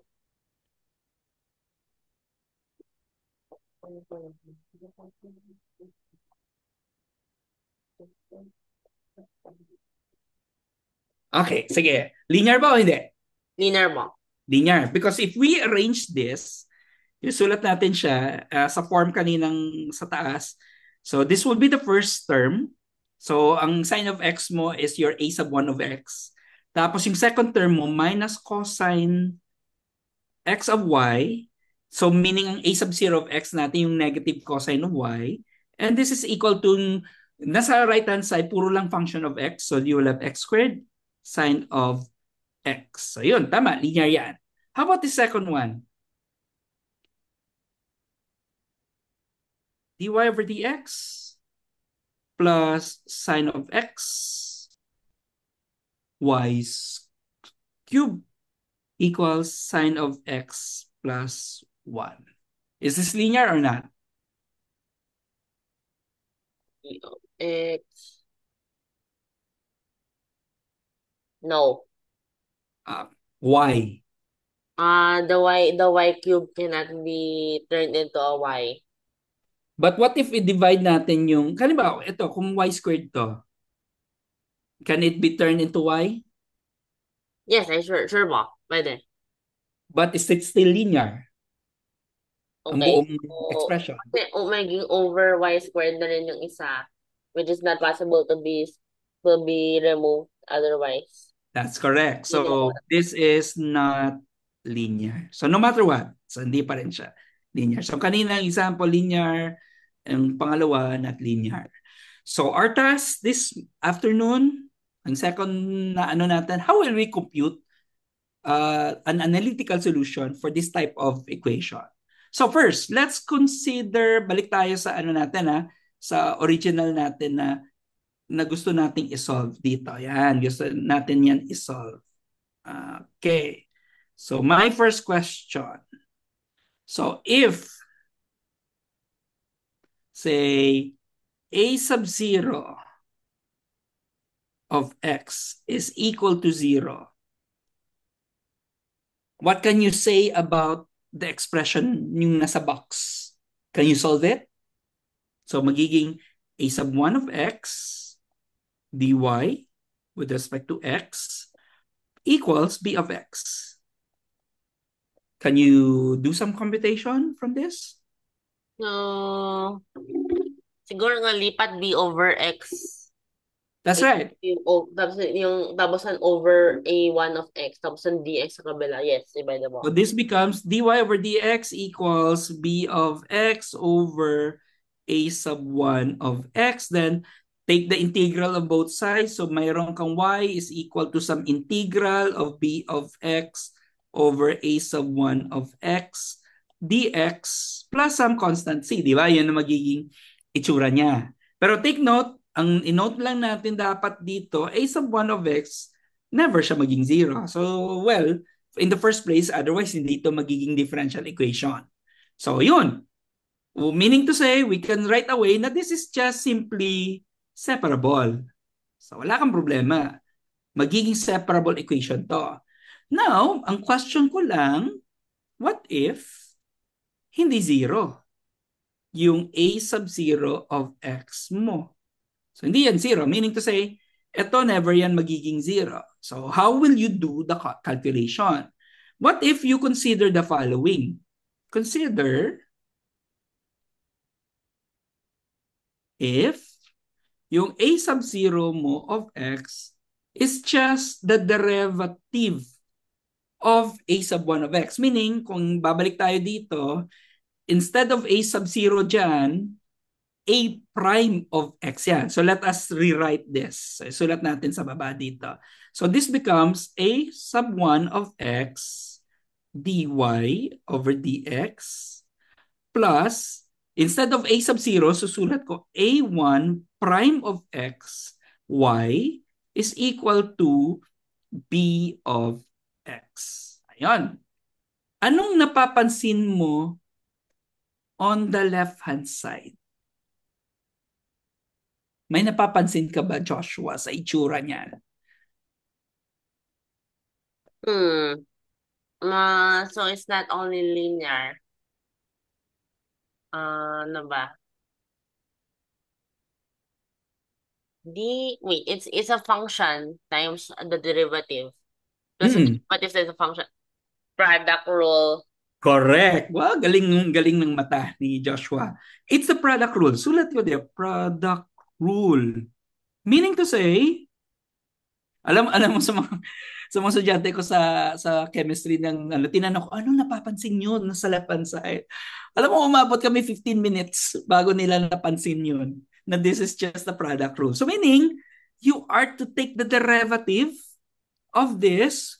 Okay, sige. Linear ba o hindi? Linear mo. Linear. Because if we arrange this, isulat natin siya sa form kaninang sa taas. So this will be the first term. So ang sine of x mo is your a sub 1 of x. Tapos yung second term mo minus cosine x of y. So meaning ang a sub 0 of x natin yung negative cosine of y. And this is equal to, nasa right hand side, puro lang function of x. So you will have x squared sine of x. So yun, tama, linear yan. How about the second one? dy over dx plus sine of x y cube equals sine of x plus 1. Is this linear or not? X. No. Y. The y cube cannot be turned into a y. But what if i-divide natin yung, halimbawa, ito, kung y squared to, can it be turned into y? Yes, sure mo. Pwede. But is it still linear? Ang Okay. buong So, expression. kasi maging over y squared na rin yung isa, which is not possible to be removed otherwise. That's correct. Hindi na So this is not linear. So no matter what, so hindi pa rin siya linear. So kanina ang example linear, ang pangalawa not linear. So our task this afternoon, ang second na ano natin, how will we compute an analytical solution for this type of equation? So first, let's consider, balik tayo sa ano natin sa original natin na gusto nating isolve dito. Yan, gusto natin yan isolve. Okay. So my first question. So if, say, a sub 0 of x is equal to 0, what can you say about the expression yung nasa box? Can you solve it? So magiging a sub 1 of x dy with respect to x equals b of x. Can you do some computation from this? So, siguro nga lipat b over x. That's right. Tapos ang over A1 of X, tapos ang DX sa kabila. Yes, divide So mo. this becomes dy over dx equals b of x over a sub 1 of x. Then take the integral of both sides. So mayroon kang y is equal to some integral of b of x over a sub 1 of x dx plus some constant c. Di ba? Yan ang magiging itsura niya. Pero take note, ang inote lang natin dapat dito, a sub 1 of x, never siya maging zero. So, well, in the first place, otherwise hindi ito magiging differential equation. So yun, meaning to say, we can write away na this is just simply separable. So wala kang problema. Magiging separable equation to. Now, ang question ko lang, what if hindi zero yung a sub 0 of x mo? So hindi yan zero, meaning to say, ito never yan magiging zero. So how will you do the calculation? What if you consider the following? Consider if yung a sub 0 mo of x is just the derivative of a sub 1 of x. Meaning, kung babalik tayo dito, instead of a sub 0 dyan, a prime of x yan. So let us rewrite this. So, sulat natin sa baba dito. So this becomes a sub 1 of x dy over dx plus, instead of a sub 0, susulat ko a1 prime of x y is equal to b of x. Ayun. Anong napapansin mo on the left-hand side? May napapansin ka ba, Joshua, sa itsura niyan? So it's not only linear. Ano ba? It's a function times the derivative. Plus the derivative is a function. Product rule. Correct. Wow, galing ng mata ni Joshua. It's the product rule. Sulat ko there, product rule. Meaning to say, alam mo sa mga estudyante ko sa chemistry ng tinanong ko, anong napapansin niyo sa left-hand side? Alam mo, umabot kami 15 minutes bago nila napansin yun na this is just the product rule. So meaning, you are to take the derivative of this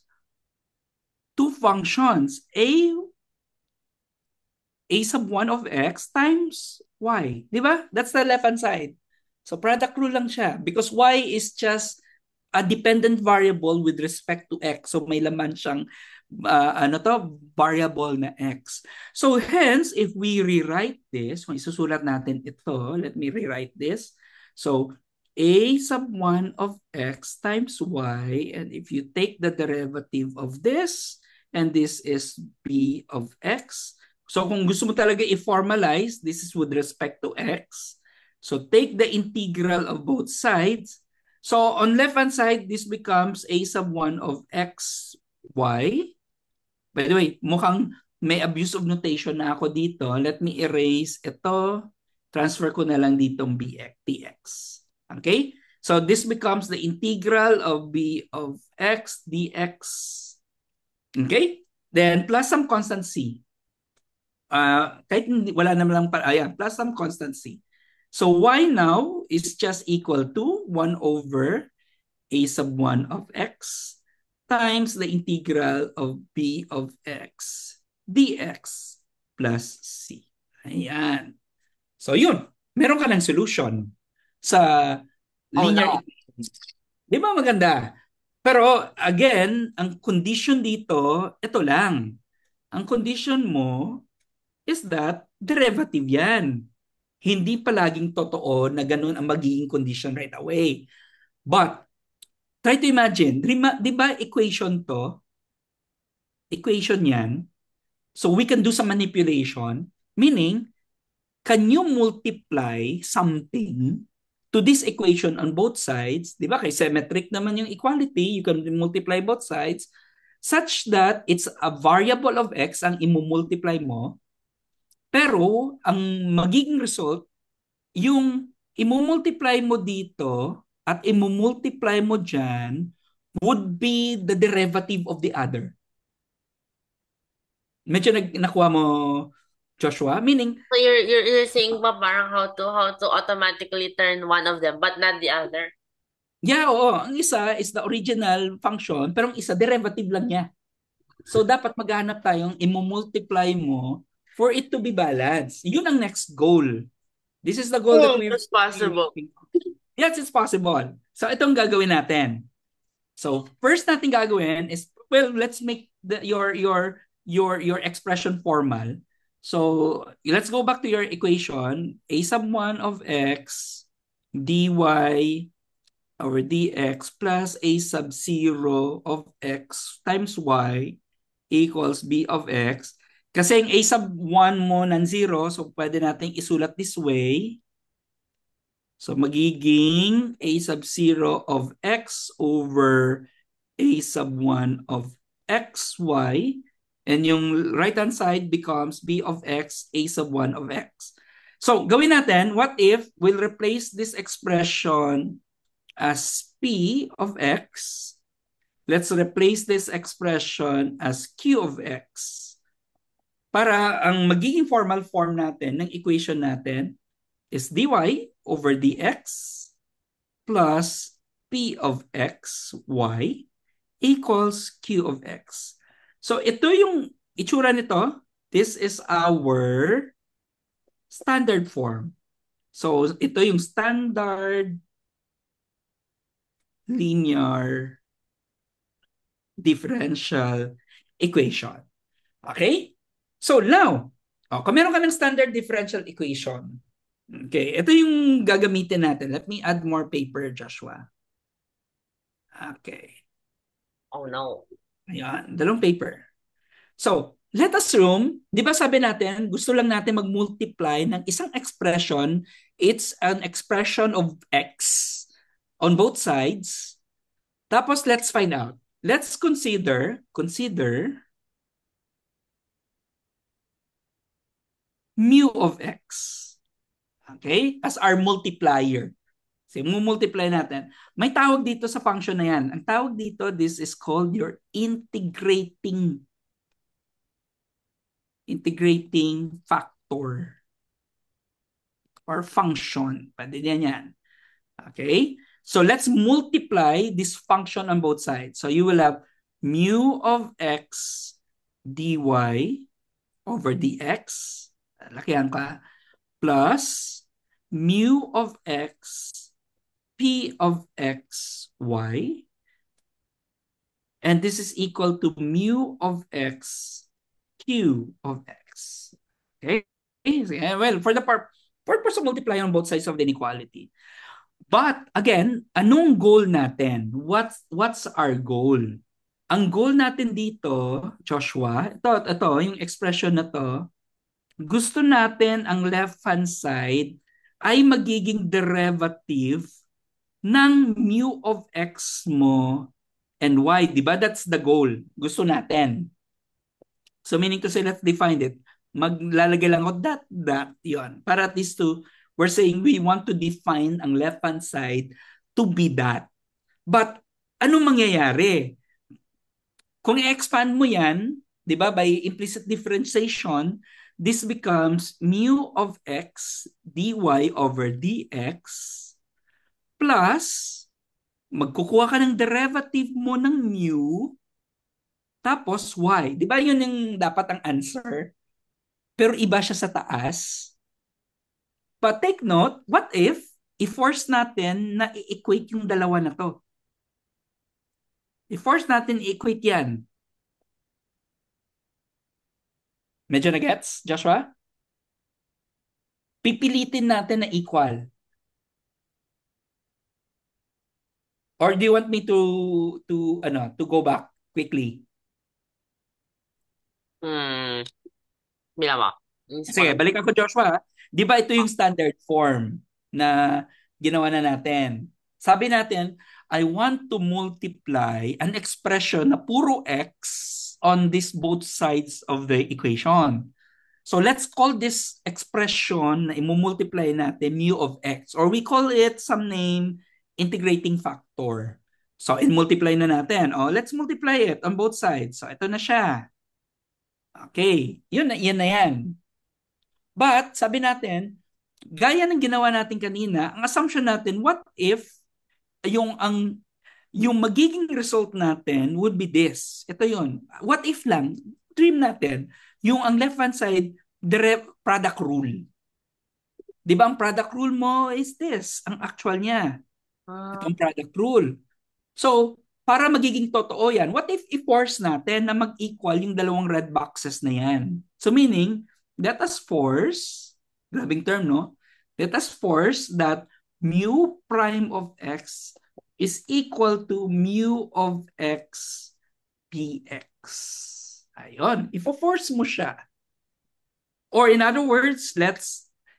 two functions, a sub 1 of x times y. Di ba? That's the left-hand side. So product rule lang siya because y is just a dependent variable with respect to x. So may laman siyang variable na x. So hence, if we rewrite this, kung isusulat natin ito, let me rewrite this. So a sub 1 of x times y, and if you take the derivative of this, and this is b of x. So kung gusto mo talaga i-formalize, this is with respect to x. So take the integral of both sides. So on left-hand side, this becomes a sub 1 of x, y. By the way, mukhang may abuse of notation na ako dito. Let me erase ito. Transfer ko na lang ditong bx, dx. Okay? So this becomes the integral of b of x dx. Okay? Then plus some constant c. Kahit wala naman lang, ayan, plus some constant c. So y now is just equal to 1 over a sub 1 of x times the integral of b of x dx plus c. Ayan. So yun, meron ka ng solution sa linear equation. Di ba maganda? Pero again, ang condition dito, ito lang. Ang condition mo is that derivative yan. Hindi palaging totoo na ganun ang magiging condition right away. But, try to imagine, di ba equation to? Equation yan. So we can do some manipulation, meaning, can you multiply something to this equation on both sides? Di ba? Kay symmetric naman yung equality, you can multiply both sides such that it's a variable of x ang imumultiply mo. Pero, ang magiging result, yung imumultiply mo dito at imumultiply mo dyan would be the derivative of the other. Medyo nakuha mo, Joshua? Meaning, So you're saying pa parang how to automatically turn one of them but not the other. yeah, oo. Ang isa is the original function, pero ang isa derivative lang niya. So dapat maghanap tayong imumultiply mo for it to be balanced. Yun ang next goal. This is the goal that we're It's possible. working. Yes, it's possible. So itong gagawin natin. So first natin gagawin is, well, let's make your expression formal. So let's go back to your equation. A sub 1 of x dy over dx plus a sub 0 of x times y equals b of x. Kasi yung a sub 1 mo ng 0, so pwede natin isulat this way. So magiging a sub 0 of x over a sub 1 of xy. And yung right-hand side becomes b of x, a sub 1 of x. So gawin natin, what if we'll replace this expression as p of x? Let's replace this expression as q of x. Para ang magiging formal form natin ng equation natin is dy over dx plus p of x y equals q of x. So ito yung itsura nito. This is our standard form. So ito yung standard linear differential equation. Okay? So now, kung meron ka ng standard differential equation, okay, ito yung gagamitin natin. Let me add more paper, Joshua. Okay. Oh no. Ayan, dalawang paper. So, let us assume, di ba sabi natin, gusto lang natin mag-multiply ng isang expression, it's an expression of x on both sides. Tapos, let's find out. Let's consider mu of x. Okay? As our multiplier. So, multiply natin. May tawag dito sa function na yan. Ang tawag dito, this is called your integrating factor or function. Pwede yan. Okay? So, let's multiply this function on both sides. So, you will have mu of x dy over dx. Lakihan ka. Plus mu of x p of x y. And this is equal to mu of x q of x. Okay? Well, for the purpose of multiplying on both sides of the inequality. But again, anong goal natin? What's our goal? Ang goal natin dito, Joshua, ito yung expression na to, gusto natin ang left-hand side ay magiging derivative ng mu of x mo and y. Diba? That's the goal. Gusto natin. So meaning to say, let's define it. Maglalagay lang ako that, yon. Para at least we're saying we want to define ang left-hand side to be that. But anong mangyayari? Kung i-expand mo yan, di ba, by implicit differentiation, this becomes mu of x dy over dx plus, magkukuha ka ng derivative mo ng mu, tapos y. Di ba yun yung dapat ang answer? Pero iba siya sa taas. But take note, what if i-force natin na i-equate yung dalawa na to? I-force natin i-equate yan. Medyo na-gets, Joshua? Pipilitin natin na equal. Or do you want me to go back quickly? Bila mo. Sige, balik ako, Joshua. Di ba ito yung standard form na ginawa na natin? Sabi natin, I want to multiply an expression na puro x on these both sides of the equation. So let's call this expression na imumultiply natin mu of x, or we call it some name integrating factor. So, in-multiply na natin. Oh, let's multiply it on both sides. So, ito na siya. Okay. Yun na yan. But, sabi natin, gaya ng ginawa natin kanina, ang assumption natin, what if yung ang yung magiging result natin would be this. Ito yun. What if lang, dream natin, yung ang left-hand side, the product rule. Di ba ang product rule mo is this, ang actual niya. Ah, Itong product rule. So, para magiging totoo yan, what if i-force natin na mag-equal yung dalawang red boxes na yan? So meaning, let us force, grabing term, no? Let us force that mu prime of x is equal to mu of x px. Ayun, ifo-force mo siya. Or in other words,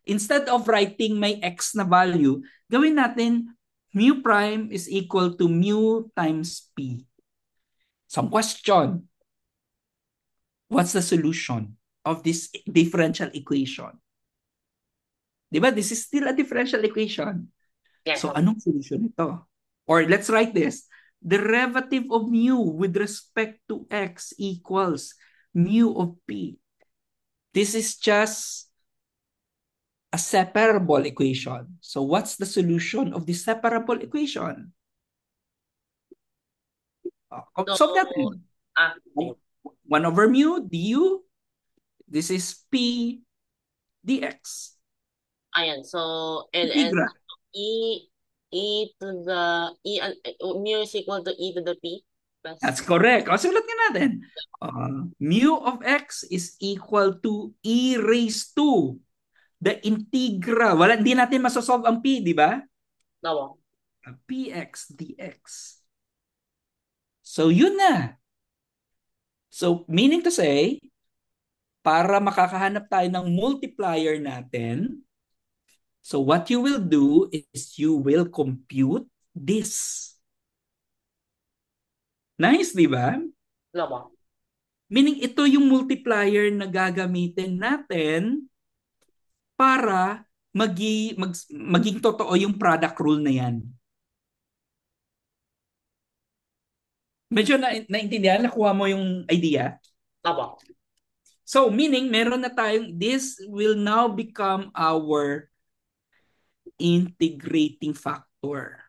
instead of writing may x na value, gawin natin mu prime is equal to mu times p. Some question. What's the solution of this differential equation? Diba? This is still a differential equation. yes. So anong solution ito? Or let's write this. Derivative of mu with respect to x equals mu of p. This is just a separable equation. So what's the solution of this separable equation? So, Solve natin. sige. 1 over mu du. This is p dx. Ayan. So, and Integral. e e to the mu is equal to e to the p That's plus correct. O, sulat nga natin. Mu of x is equal to e raised to the integral. Wala, hindi natin masosolve ang p, di ba? no. Px dx. So, yun na. So, meaning to say, para makakahanap tayo ng multiplier natin, so what you will do is you will compute this. Nice, di ba? No. Meaning ito yung multiplier na gagamitin natin para maging totoo yung product rule na yan. Medyo naintindihan, nakuha mo yung idea? No. So, meaning, meron na tayong, this will now become our integrating factor.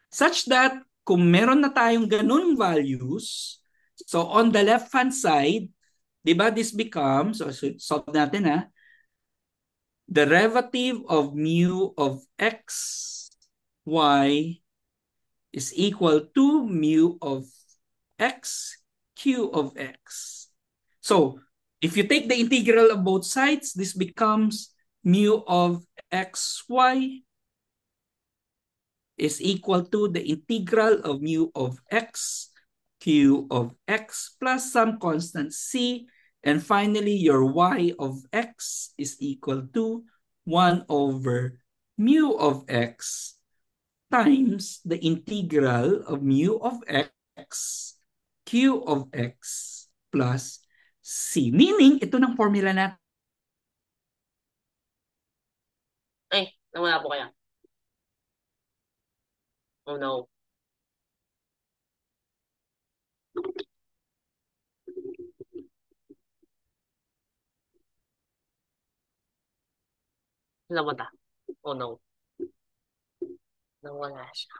Such that, kung meron na tayong ganun values, so on the left-hand side, di ba this becomes, so solve natin ha, derivative of mu of x, y is equal to mu of x, q of x. So, if you take the integral of both sides, this becomes mu of xy is equal to the integral of mu of x, q of x plus some constant c, and finally your y of x is equal to 1 over mu of x times the integral of mu of x, q of x plus c. Meaning, ito ng formula natin. Ay, nawala po kaya. Oh no. Nawala. Oh no. Nawala siya.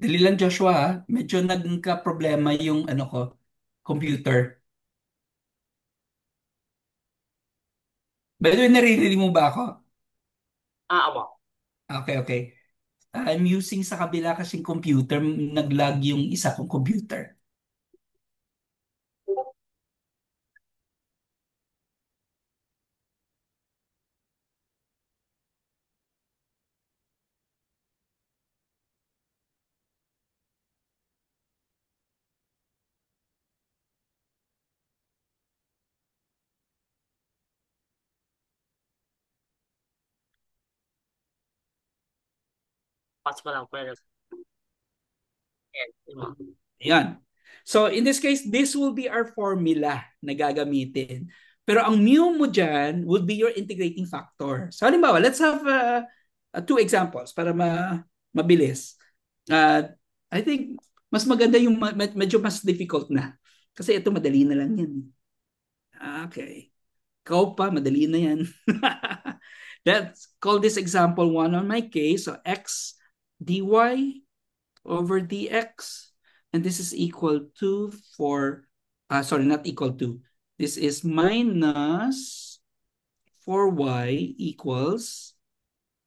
Dali lang Joshua, ah. Medyo nagka-problema yung ano ko, computer. By the way, naririnig mo ba ako? Opo. Okay, okay. I'm using sa kabila kasing computer, nag-lag yung isa kong computer. Pas ko lang. Pero, yan. Ayan. So in this case, this will be our formula na gagamitin. Pero ang mu mo dyan would be your integrating factor. So halimbawa, let's have two examples para mabilis. Uh, I think mas maganda yung medyo mas difficult na. Kasi ito madali na lang yan. Okay. Ikaw pa, madali na yan. Let's call this example 1 on my case. So x dy over dx. And this is equal to sorry, not equal to. This is minus 4y equals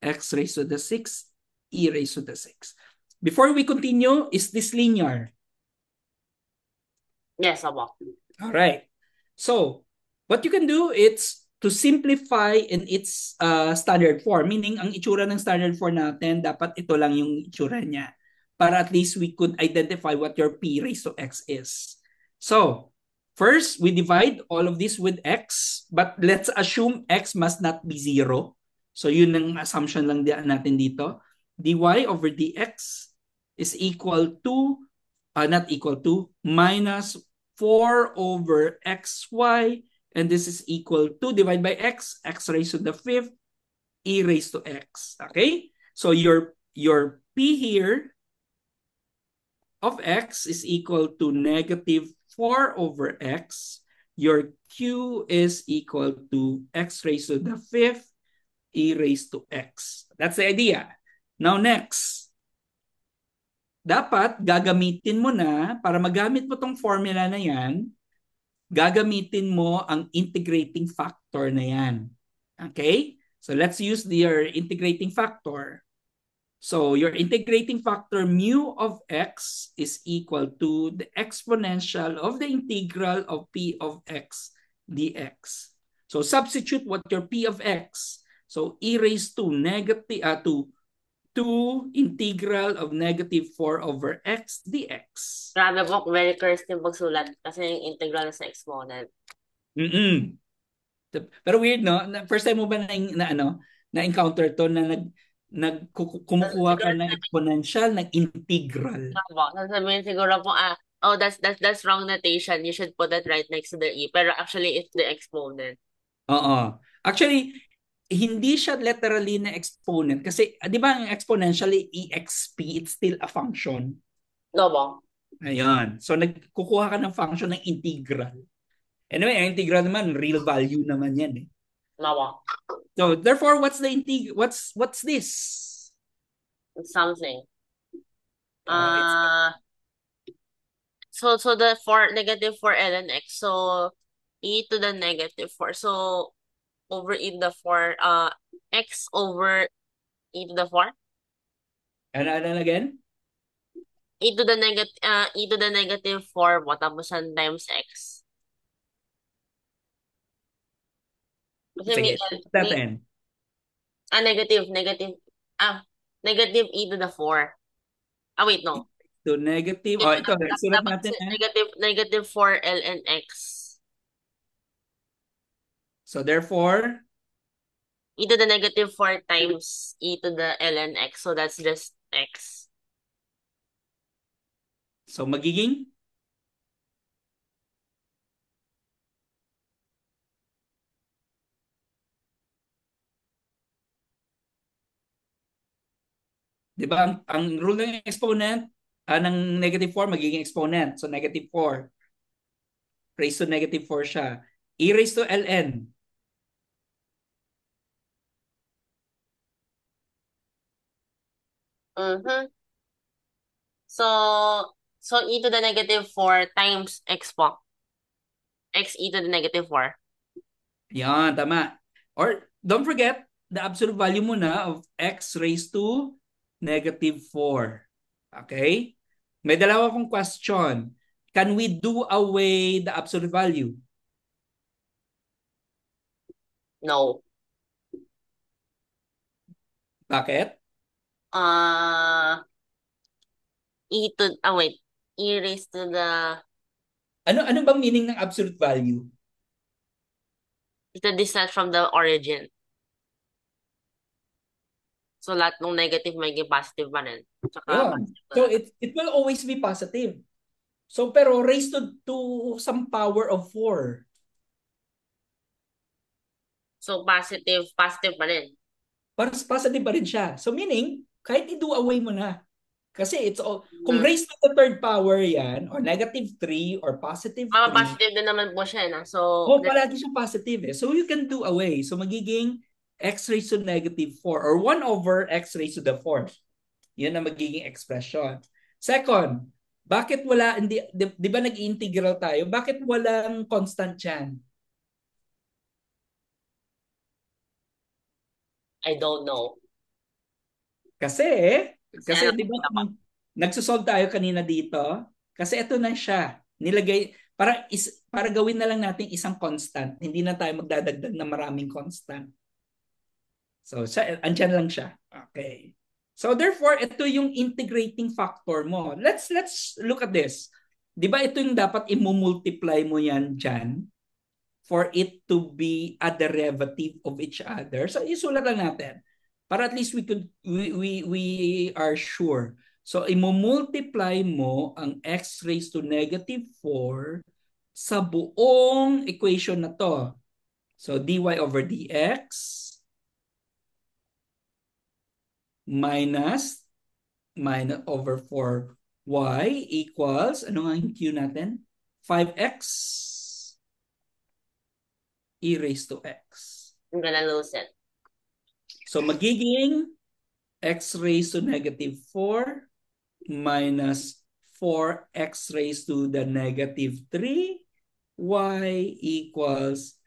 x raised to the 6, e raised to the 6. Before we continue, is this linear? Yes, opo. All right. So, what you can do is to simplify in its standard form. Meaning, ang itsura ng standard form natin, dapat ito lang yung itsura niya. Para at least we could identify what your p raised to x is. So, first, we divide all of this with x. But let's assume x must not be 0. So, yun ang assumption lang natin dito. dy over dx is equal to, not equal to, minus 4 over xy, and this is equal to, divided by x raised to the 5th, e raised to x. Okay? So your p here of x is equal to negative 4 over x. Your q is equal to x raised to the 5th, e raised to x. That's the idea. Now next, dapat gagamitin mo na, para magamit mo tong formula na yan, gagamitin mo ang integrating factor na yan. Okay? So let's use your integrating factor. So your integrating factor mu of x is equal to the exponential of the integral of p of x dx. So substitute what your p of x. So e raised to negative integral of negative 4 over x dx. Grabe po, very cursed yung pagsulat kasi yung integral sa exponent. Mm-mm. Pero weird, no? First time mo ba na-encounter to na kumukuha ka Siguro ng exponential, ng integral? po, sasabihin siguro po, oh, that's wrong notation. You should put that right next to the e. Pero actually, it's the exponent. Oo. Actually, hindi siya literally na exponent kasi 'di ba ang exponential exp, it's still a function. No po? Ayan. So nagkukuha ka ng function ng integral. Anyway, ang integral naman real value naman 'yan eh. No po? So therefore what's this? It's something. It's So the negative 4 ln x. So e to the negative 4. So over e to the 4, x over e to the 4. ano again? E to the negative 4 po, tapos yan times x. Kasi Sige, natin. negative, negative e to the 4. Wait, no. To negative, ito, sulat Dapat natin negative 4 ln x. So therefore, E to the negative 4 times e to the ln x. So that's just x. so magiging? Di ba, ang rule ng exponent, ng negative 4, magiging exponent. So negative 4. Raised to negative 4 siya. E raised to ln. Mm-hmm. So e to the negative 4 times x po. X e to the negative 4. Yan, tama. Or don't forget, the absolute value mo na of x raised to negative 4. Okay? May dalawa kong question. Can we do away the absolute value? No. Bakit? Uh, wait. E raised to the, Ano bang meaning ng absolute value? the distance from the origin. So, lahat ng negative magiging positive pa rin. Tsaka Yun. positive So na. it will always be positive. So pero raised to some power of 4. So, positive pa rin. Positive pa rin siya. So meaning, kahit i-do away mo na. Kasi it's all, kung Mm. raised to the third power yan, or negative 3, or positive 3, Positive din naman po siya. No? So, oh, palagi siyang positive eh. So you can do away. So magiging x raised to negative 4 or 1 over x raised to the 4th. Yun ang magiging expression. Second, bakit wala, di ba nag-integral tayo? Bakit walang constant yan? I don't know. Kasi, Kasi kasi ano, di ba ako. nagsosolve tayo kanina dito? Kasi ito na siya. Nilagay, para gawin na lang natin isang constant. Hindi na tayo magdadagdag ng maraming constant. So, andyan lang siya. Okay. So, therefore, ito yung integrating factor mo. Let's look at this. Di ba ito yung dapat i-multiply mo yan dyan for it to be a derivative of each other? So, isulat lang natin. Para at least we are sure. So, i-multiply mo ang x raised to negative 4 sa buong equation na to. So, dy over dx minus over 4y equals, ano nga yung q natin? 5x e raised to x. I'm gonna lose it. So magiging x raised to negative 4 minus 4x raised to the negative 3 y equals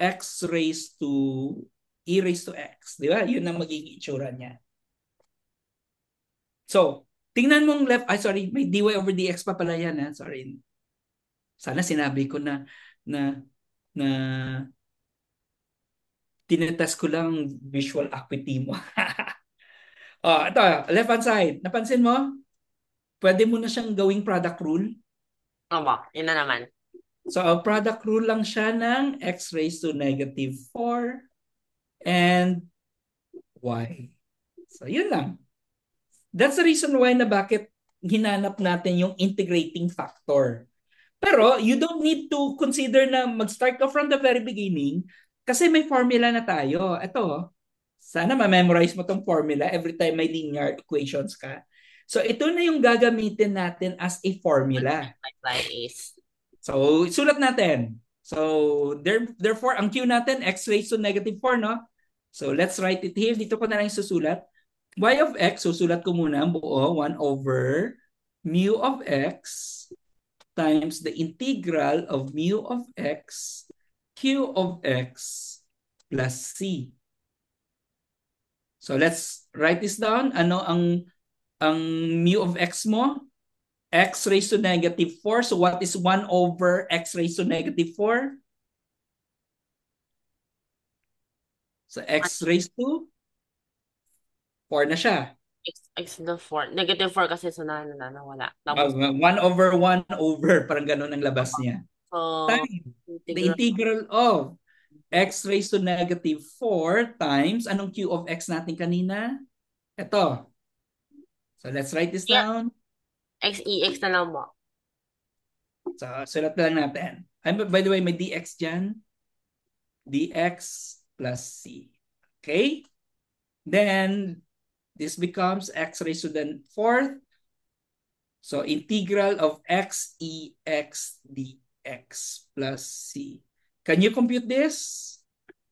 x raised to e raised to x. Di ba? Yun ang magiging itsura niya. So, tingnan mong left, sorry, may dy over dx pa pala yan. Sorry. Sana sinabi ko na, na tinetest ko lang visual acuity mo. Ito, left hand side. Napansin mo? Pwede mo na siyang gawing product rule. Opo, yun na naman. So, product rule lang siya ng x raised to negative 4 and y. So, yun lang. That's the reason why na bakit hinanap natin yung integrating factor. Pero you don't need to consider na mag-start ka from the very beginning kasi may formula na tayo. Ito, sana ma-memorize mo tong formula every time may linear equations ka. So ito na yung gagamitin natin as a formula. My slide is. So sulat natin. So therefore, ang Q natin, x raised to negative 4, no? So let's write it here. Dito ko na lang susulat. Y of x, susulat ko muna ang buo, 1 over mu of x times the integral of mu of x q of x plus c. So let's write this down. Ano ang mu of x mo? X raised to negative 4. So what is 1 over x raised to negative 4? So x raised to 4 na siya. X to the 4. Negative 4 kasi so nawala. Tapos, 1 over 1 over. Parang ganun ang labas niya. so, Times the integral. integral of x raised to negative 4 times, anong q of x natin kanina? Ito. So let's write this Yeah, down. XEX na lang po. So sulat lang natin. By the way, may dx dyan. Dx plus c. Okay? Then, this becomes x raised to the 4th. So integral of x e x dx plus c. Can you compute this?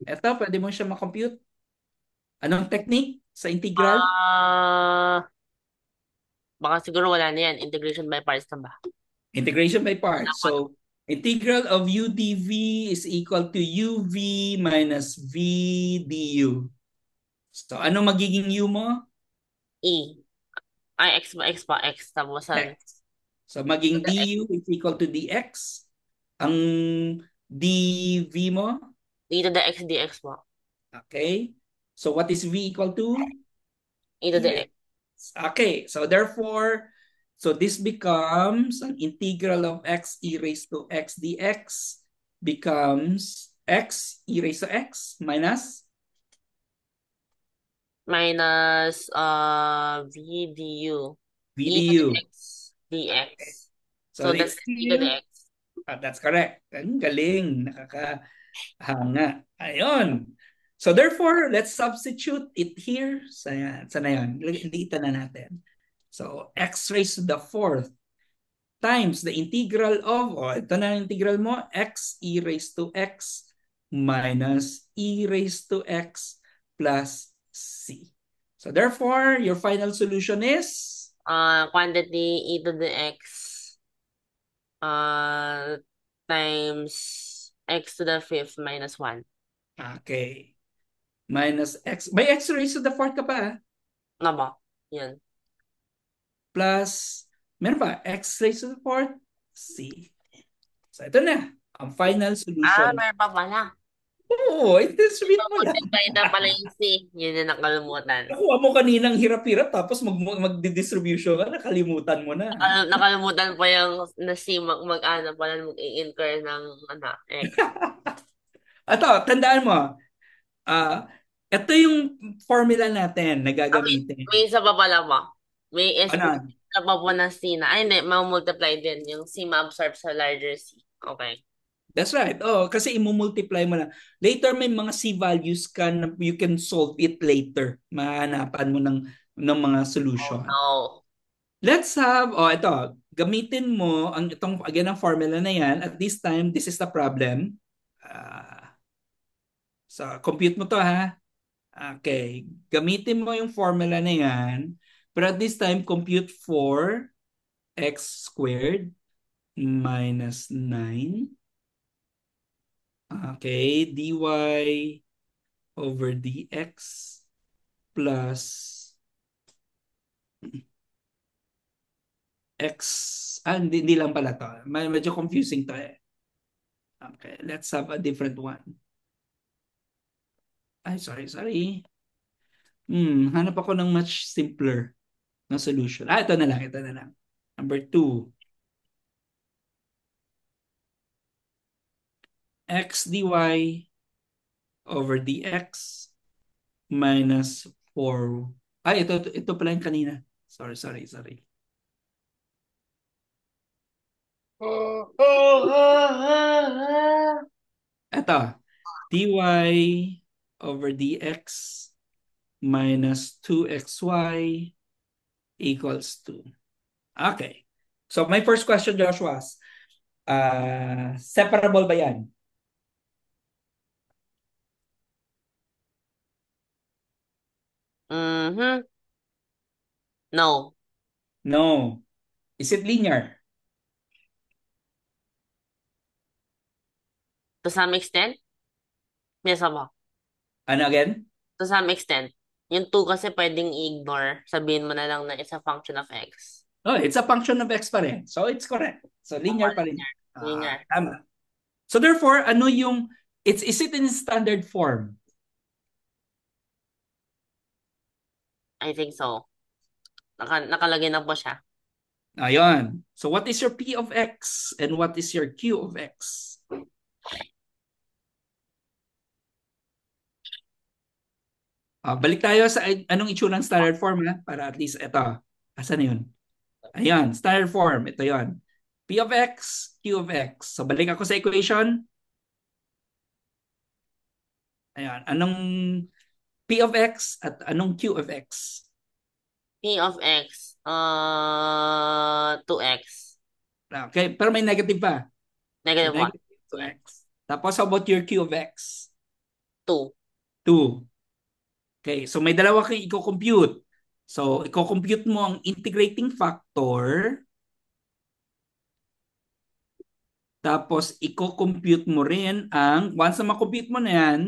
Ito, pwede mo siya makompute. Anong technique sa integral? Baka siguro wala na yan. Integration by parts na ba? Integration by parts. So, integral of u dv is equal to uv minus v du. So, ano magiging u mo? E. Ay, x ba? X pa. X. Tapos, X. So, maging the x. du is equal to dx. Ang dv mo? E to the x dx po. Okay. So, what is v equal to? E to E the raised. x. Okay. So, therefore, so this becomes an integral of x e raised to x dx becomes x e raised to x minus Minus, v du. v E to the du. x dx. So, So, it's that's e to the still, x. that's correct. Ang galing. Nakakahanga. Ayun. So, therefore, let's substitute it here. Sana yun. Liitan na natin. So, x raised to the fourth times the integral of, ito na yung integral mo, x e raised to x minus e raised to x plus c. So therefore, your final solution is, Quantity e to the x, uh, times x to the fifth minus 1. okay, minus x, by x raised to the fourth ka pa, Ano ba? Yan. plus, meron pa, x raised to the fourth, c. So ito na, ang final solution. Meron pa pala. Oo, i-distribute mo lang. Multiply na pala yung C. Yun yung nakalimutan. Nakuha mo kaninang hirap-hirap tapos mag-distribution ka, nakalimutan mo na. Nakalimutan pa yung na C mag-ano pala mag-i-incur ng ano, X. Ito, tandaan mo, ito yung formula natin na gagamitin. May isa pa pala ba? May Ano? isa pa po na C na. Ay, hindi. Ma-multiply din. Yung C ma-absorb sa larger C. Okay. That's right. Oh, kasi imumultiply mo lang. Later may mga C values ka na you can solve it later. Mahanapan mo ng mga Oh, solution. no. Let's have, ito, gamitin mo itong, again, ang formula na yan. At this time, this is the problem. So, compute mo to ha. Okay. Gamitin mo yung formula na yan. Pero at this time, compute for x squared minus 9. Okay. dy over dx plus x. Hindi lang pala to. Medyo confusing to eh. Okay. Let's have a different one. Ay, sorry. Hanap ako ng much simpler na solution. Ito na lang. Number 2. X dy over dx minus 4. Ay, ito pala yung kanina. Sorry. Ito, dy over dx minus 2xy equals 2. Okay. So my first question, Joshua, separable ba yan? Mm-hmm. No. No. Is it linear? To some extent, yes ba? Ano again? To some extent. Yung 2 kasi pwedeng i-ignore. Sabihin mo na lang na it's a function of x. Oh, it's a function of x pa rin. So it's correct. So linear pa rin. Linear. Tama. So therefore, ano yung, is it in standard form? I think so. Nakalagay na po siya. Ayun. So what is your p of x and what is your q of x? Balik tayo sa anong itsura ng standard form para at least ito. Asan na yun? Ayan, standard form. Ito yon. P of x, q of x. So balik ako sa equation. Ayan, anong p of x at anong q of x? P of x, 2x. Okay, pero may negative pa. Negative 1. Negative 2x. Tapos how about your q of x? 2. 2. Okay, so may dalawa kang i-compute. So, i-compute mo ang integrating factor, tapos i-compute mo rin ang, once na ma-compute mo na yan,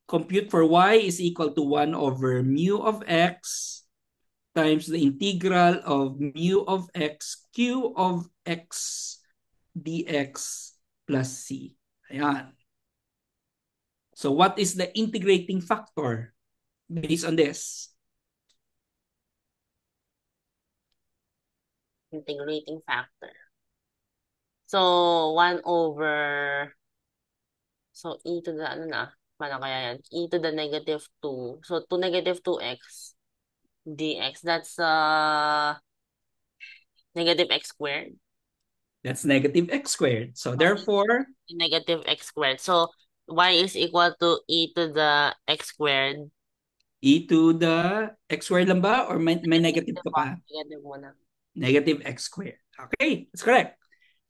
compute for y is equal to 1 over mu of x times the integral of mu of x q of x dx plus c. Ayan. So what is the integrating factor based on this? Integrating factor. So, 1 over, so e to the, ano na, paano kaya yan? E to the negative 2. So, 2 negative 2x dx. That's negative x squared. That's negative x squared. So therefore, Negative x squared. So, y is equal to e to the x squared. e to the x squared lang ba? Or may negative ka pa? Negative muna. Negative x squared. Okay, that's correct.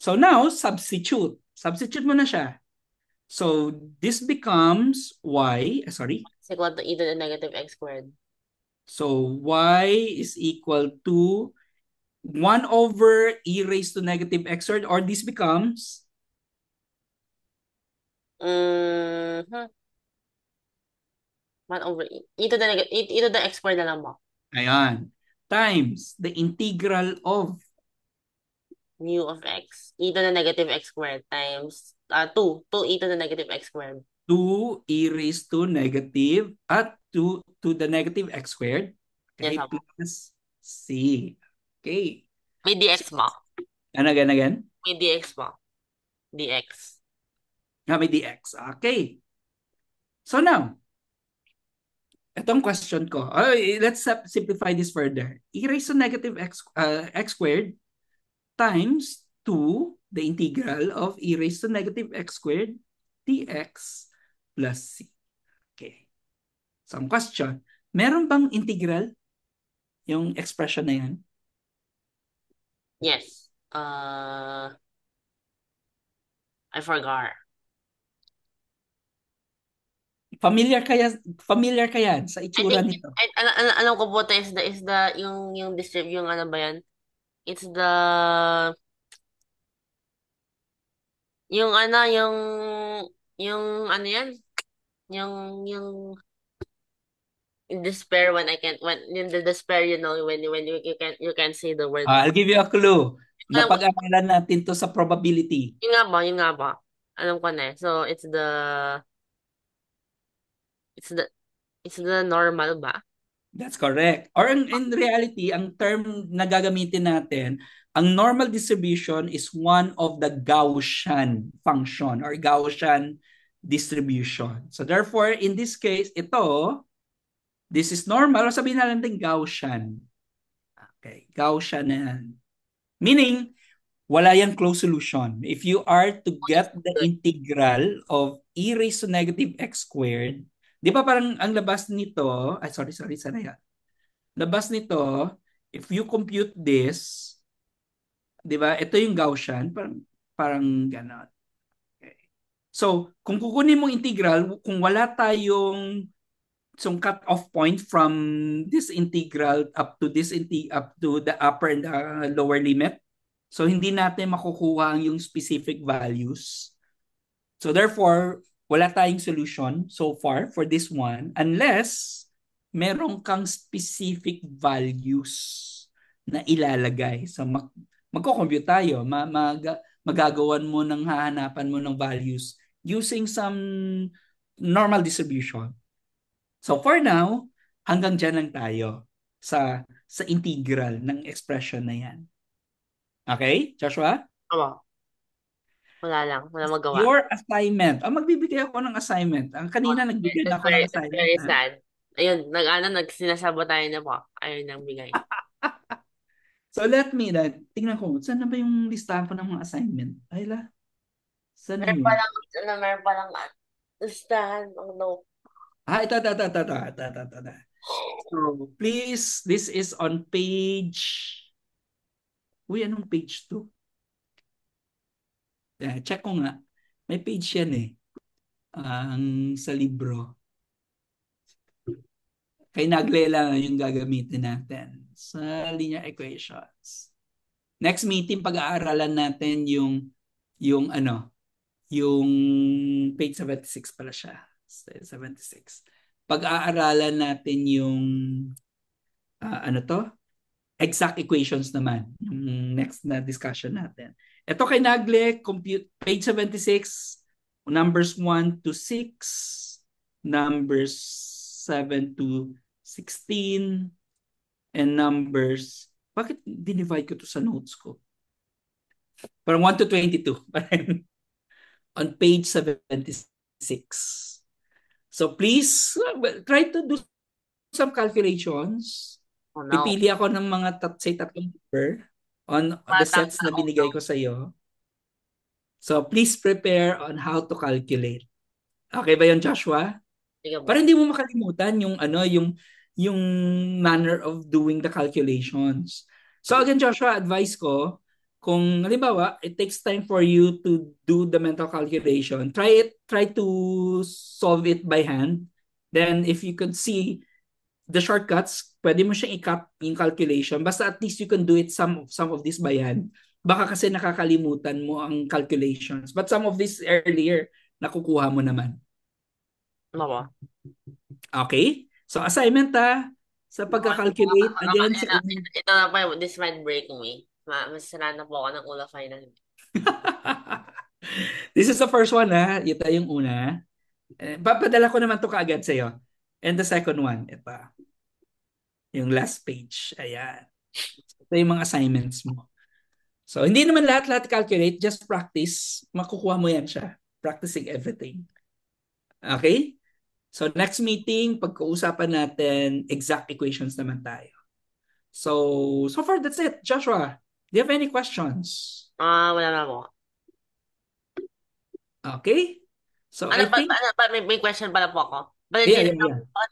So now, substitute. Substitute mo na siya. So this becomes y, sorry. It's equal to e to the negative x squared. So y is equal to 1 over e raised to negative x squared, or this becomes Mm-hmm. 1 over e to the negative, e to the x squared na lang mo. ayan, times the integral of Mu of x. E to the negative x squared times 2. 2 e to the negative x squared. 2 e raised to negative at 2 to the negative x squared. Yes, Okay, ako. plus c. Okay. May dx mo. And again. May dx mo. Dx. May dx. Okay. So now, itong question ko. Let's simplify this further. E raised to negative x squared times 2, the integral of e raised to negative x squared dx plus c. Okay. So ang question, meron bang integral yung expression na yan? Yes. I forgot. Familiar kaya sa I itsura think, nito? alam ko po, is the, yung distrib, yung ano ba yan? It's the, yung ano, yung ano yan? Yung despair when I can't, when, in the despair, when you can't say the word. I'll give you a clue. Alam ko, Napag-aralan natin to sa probability. yun nga ba? Alam ko na eh. So, it's the, it's the normal ba? That's correct. Or in reality, ang term na gagamitin natin, ang normal distribution is one of the Gaussian function or Gaussian distribution. So therefore, in this case, this is normal. O sabihin na lang din Gaussian. Okay, Gaussian na yan. Meaning, wala yung closed solution. If you are to get the integral of e raised to negative x squared, di ba parang ang labas nito, sorry, sana yan. Labas nito, if you compute this, di ba, ito yung Gaussian, parang gano'n. Okay. So, kung kukunin mong integral, kung wala tayong cut-off point from this integral up to up to the upper and the lower limit, so hindi natin makukuha yung specific values. So therefore, wala tayong solution so far for this one unless meron kang specific values na ilalagay. So magko-compute tayo, magagawan mo ng hahanapan mo ng values using some normal distribution. So for now, hanggang dyan lang tayo sa integral ng expression na yan. Okay, Joshua? Oo. Wala lang. Wala magawa. Your assignment. Magbibigay ako ng assignment. Kanina nagbigay na That's ako ng that's assignment. very sad. Ayun, nagsinasabo tayo na po. Ayun ang bigay. So let me, tingnan ko, saan na ba yung listahan ko ng mga assignment? Ay la, saan na yun? Meron pa lang, listahan. Oh no. Ito. So please, this is on page, anong page to? Check ko nga. May page yan eh. Ang sa libro. Kay Nagle lang yung gagamitin natin sa linear equations. Next meeting, pag-aaralan natin yung ano, yung page 76 pala siya. 76. Pag-aaralan natin yung ano to? Exact equations naman. Yung next na discussion natin. Ito kay Nagle, compute page 76, numbers 1 to 6, numbers 7 to 16, and numbers, bakit dinivide ko to sa notes ko? Parang 1 to 22. On page 76. So please, try to do some calculations. Oh no. Pipili ako ng mga say tatlong number on the Batang sets na tao to. binigay ko sa iyo. So please prepare on how to calculate. Okay ba 'yon, Joshua? Sige Para po. hindi mo makalimutan yung ano, yung manner of doing the calculations. So again, Joshua, advice ko, kung halimbawa, it takes time for you to do the mental calculation, try to solve it by hand. Then if you could see the shortcuts, pwede mo siyang i-cut yung calculation. Basta at least you can do it some of this by hand. Baka kasi nakakalimutan mo ang calculations. But some of this earlier, nakukuha mo naman. Ano ba? Okay? So assignment sa pagka-calculate again sa Ito na pa, this might break me. Masasara na po ako ng ulo final. This is the first one Ito yung una. Papadala ko naman to kaagad sa iyo. And the second one, ito. Yung last page. Ayan. Ito yung mga assignments mo. So hindi naman lahat calculate, just practice. Makukuha mo yan siya. Practicing everything. Okay? So next meeting, pagkausapan natin, exact equations naman tayo. So far that's it. Joshua, do you have any questions? Wala na po. Okay? So Ano I think, may question pala po ako. But yeah.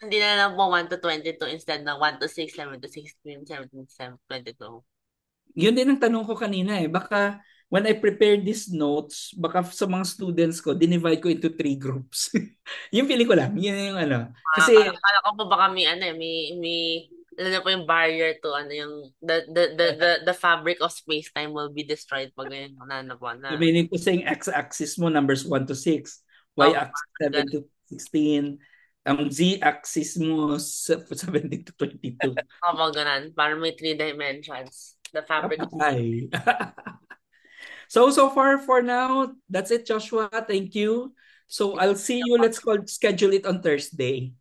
hindi na lang po 1 to 22 instead ng 1 to 6, 7 to 16, 17 to 22. Yun din ang tanong ko kanina Baka when I prepared these notes, baka sa mga students ko, dinivide ko into 3 groups. Yung feeling ko lang, yun yung ano. Kasi, Akala ko po baka may ano na po yung barrier to ano yung the fabric of space-time will be destroyed pag ganyan na po na. meaning ko sa yung x-axis mo, numbers 1 to 6, Opo, y-axis 7 to 16, ang z-axis mo 17 to 22. opo, ganun. Para may 3 dimensions. The fabric of space. Ay. So far for now, that's it, Joshua. Thank you. So I'll see you. Let's schedule it on Thursday.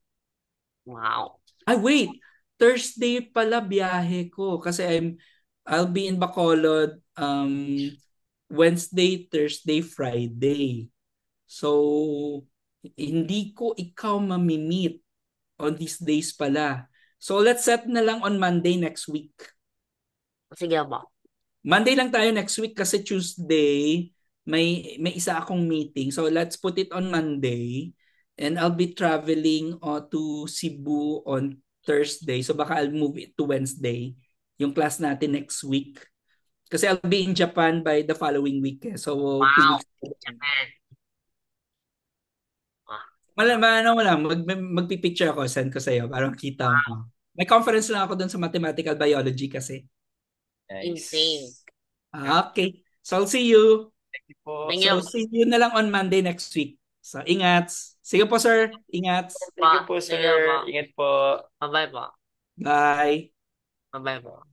Wow. Ay, wait. Thursday pala biyahe ko kasi I'll be in Bacolod Wednesday, Thursday, Friday. So hindi ko ikaw mamimit on these days pala. So let's set na lang on Monday next week. Sige ba? Monday lang tayo next week kasi Tuesday may isa akong meeting. So let's put it on Monday and I'll be traveling to Cebu on Thursday. So baka I'll move it to Wednesday yung class natin next week. Kasi I'll be in Japan by the following week. So 2 Wow. weeks. Japan. Ah, Magpipicture ako, send ko sa iyo para makita wow. mo. May conference lang ako doon sa mathematical biology kasi. Insane. Okay. So I'll see you. Thank So you. see you na lang on Monday next week. So ingat. Sige po sir. Ingat. Thank you po, sir. Ingat po. Bye-bye po. Bye. Bye-bye po.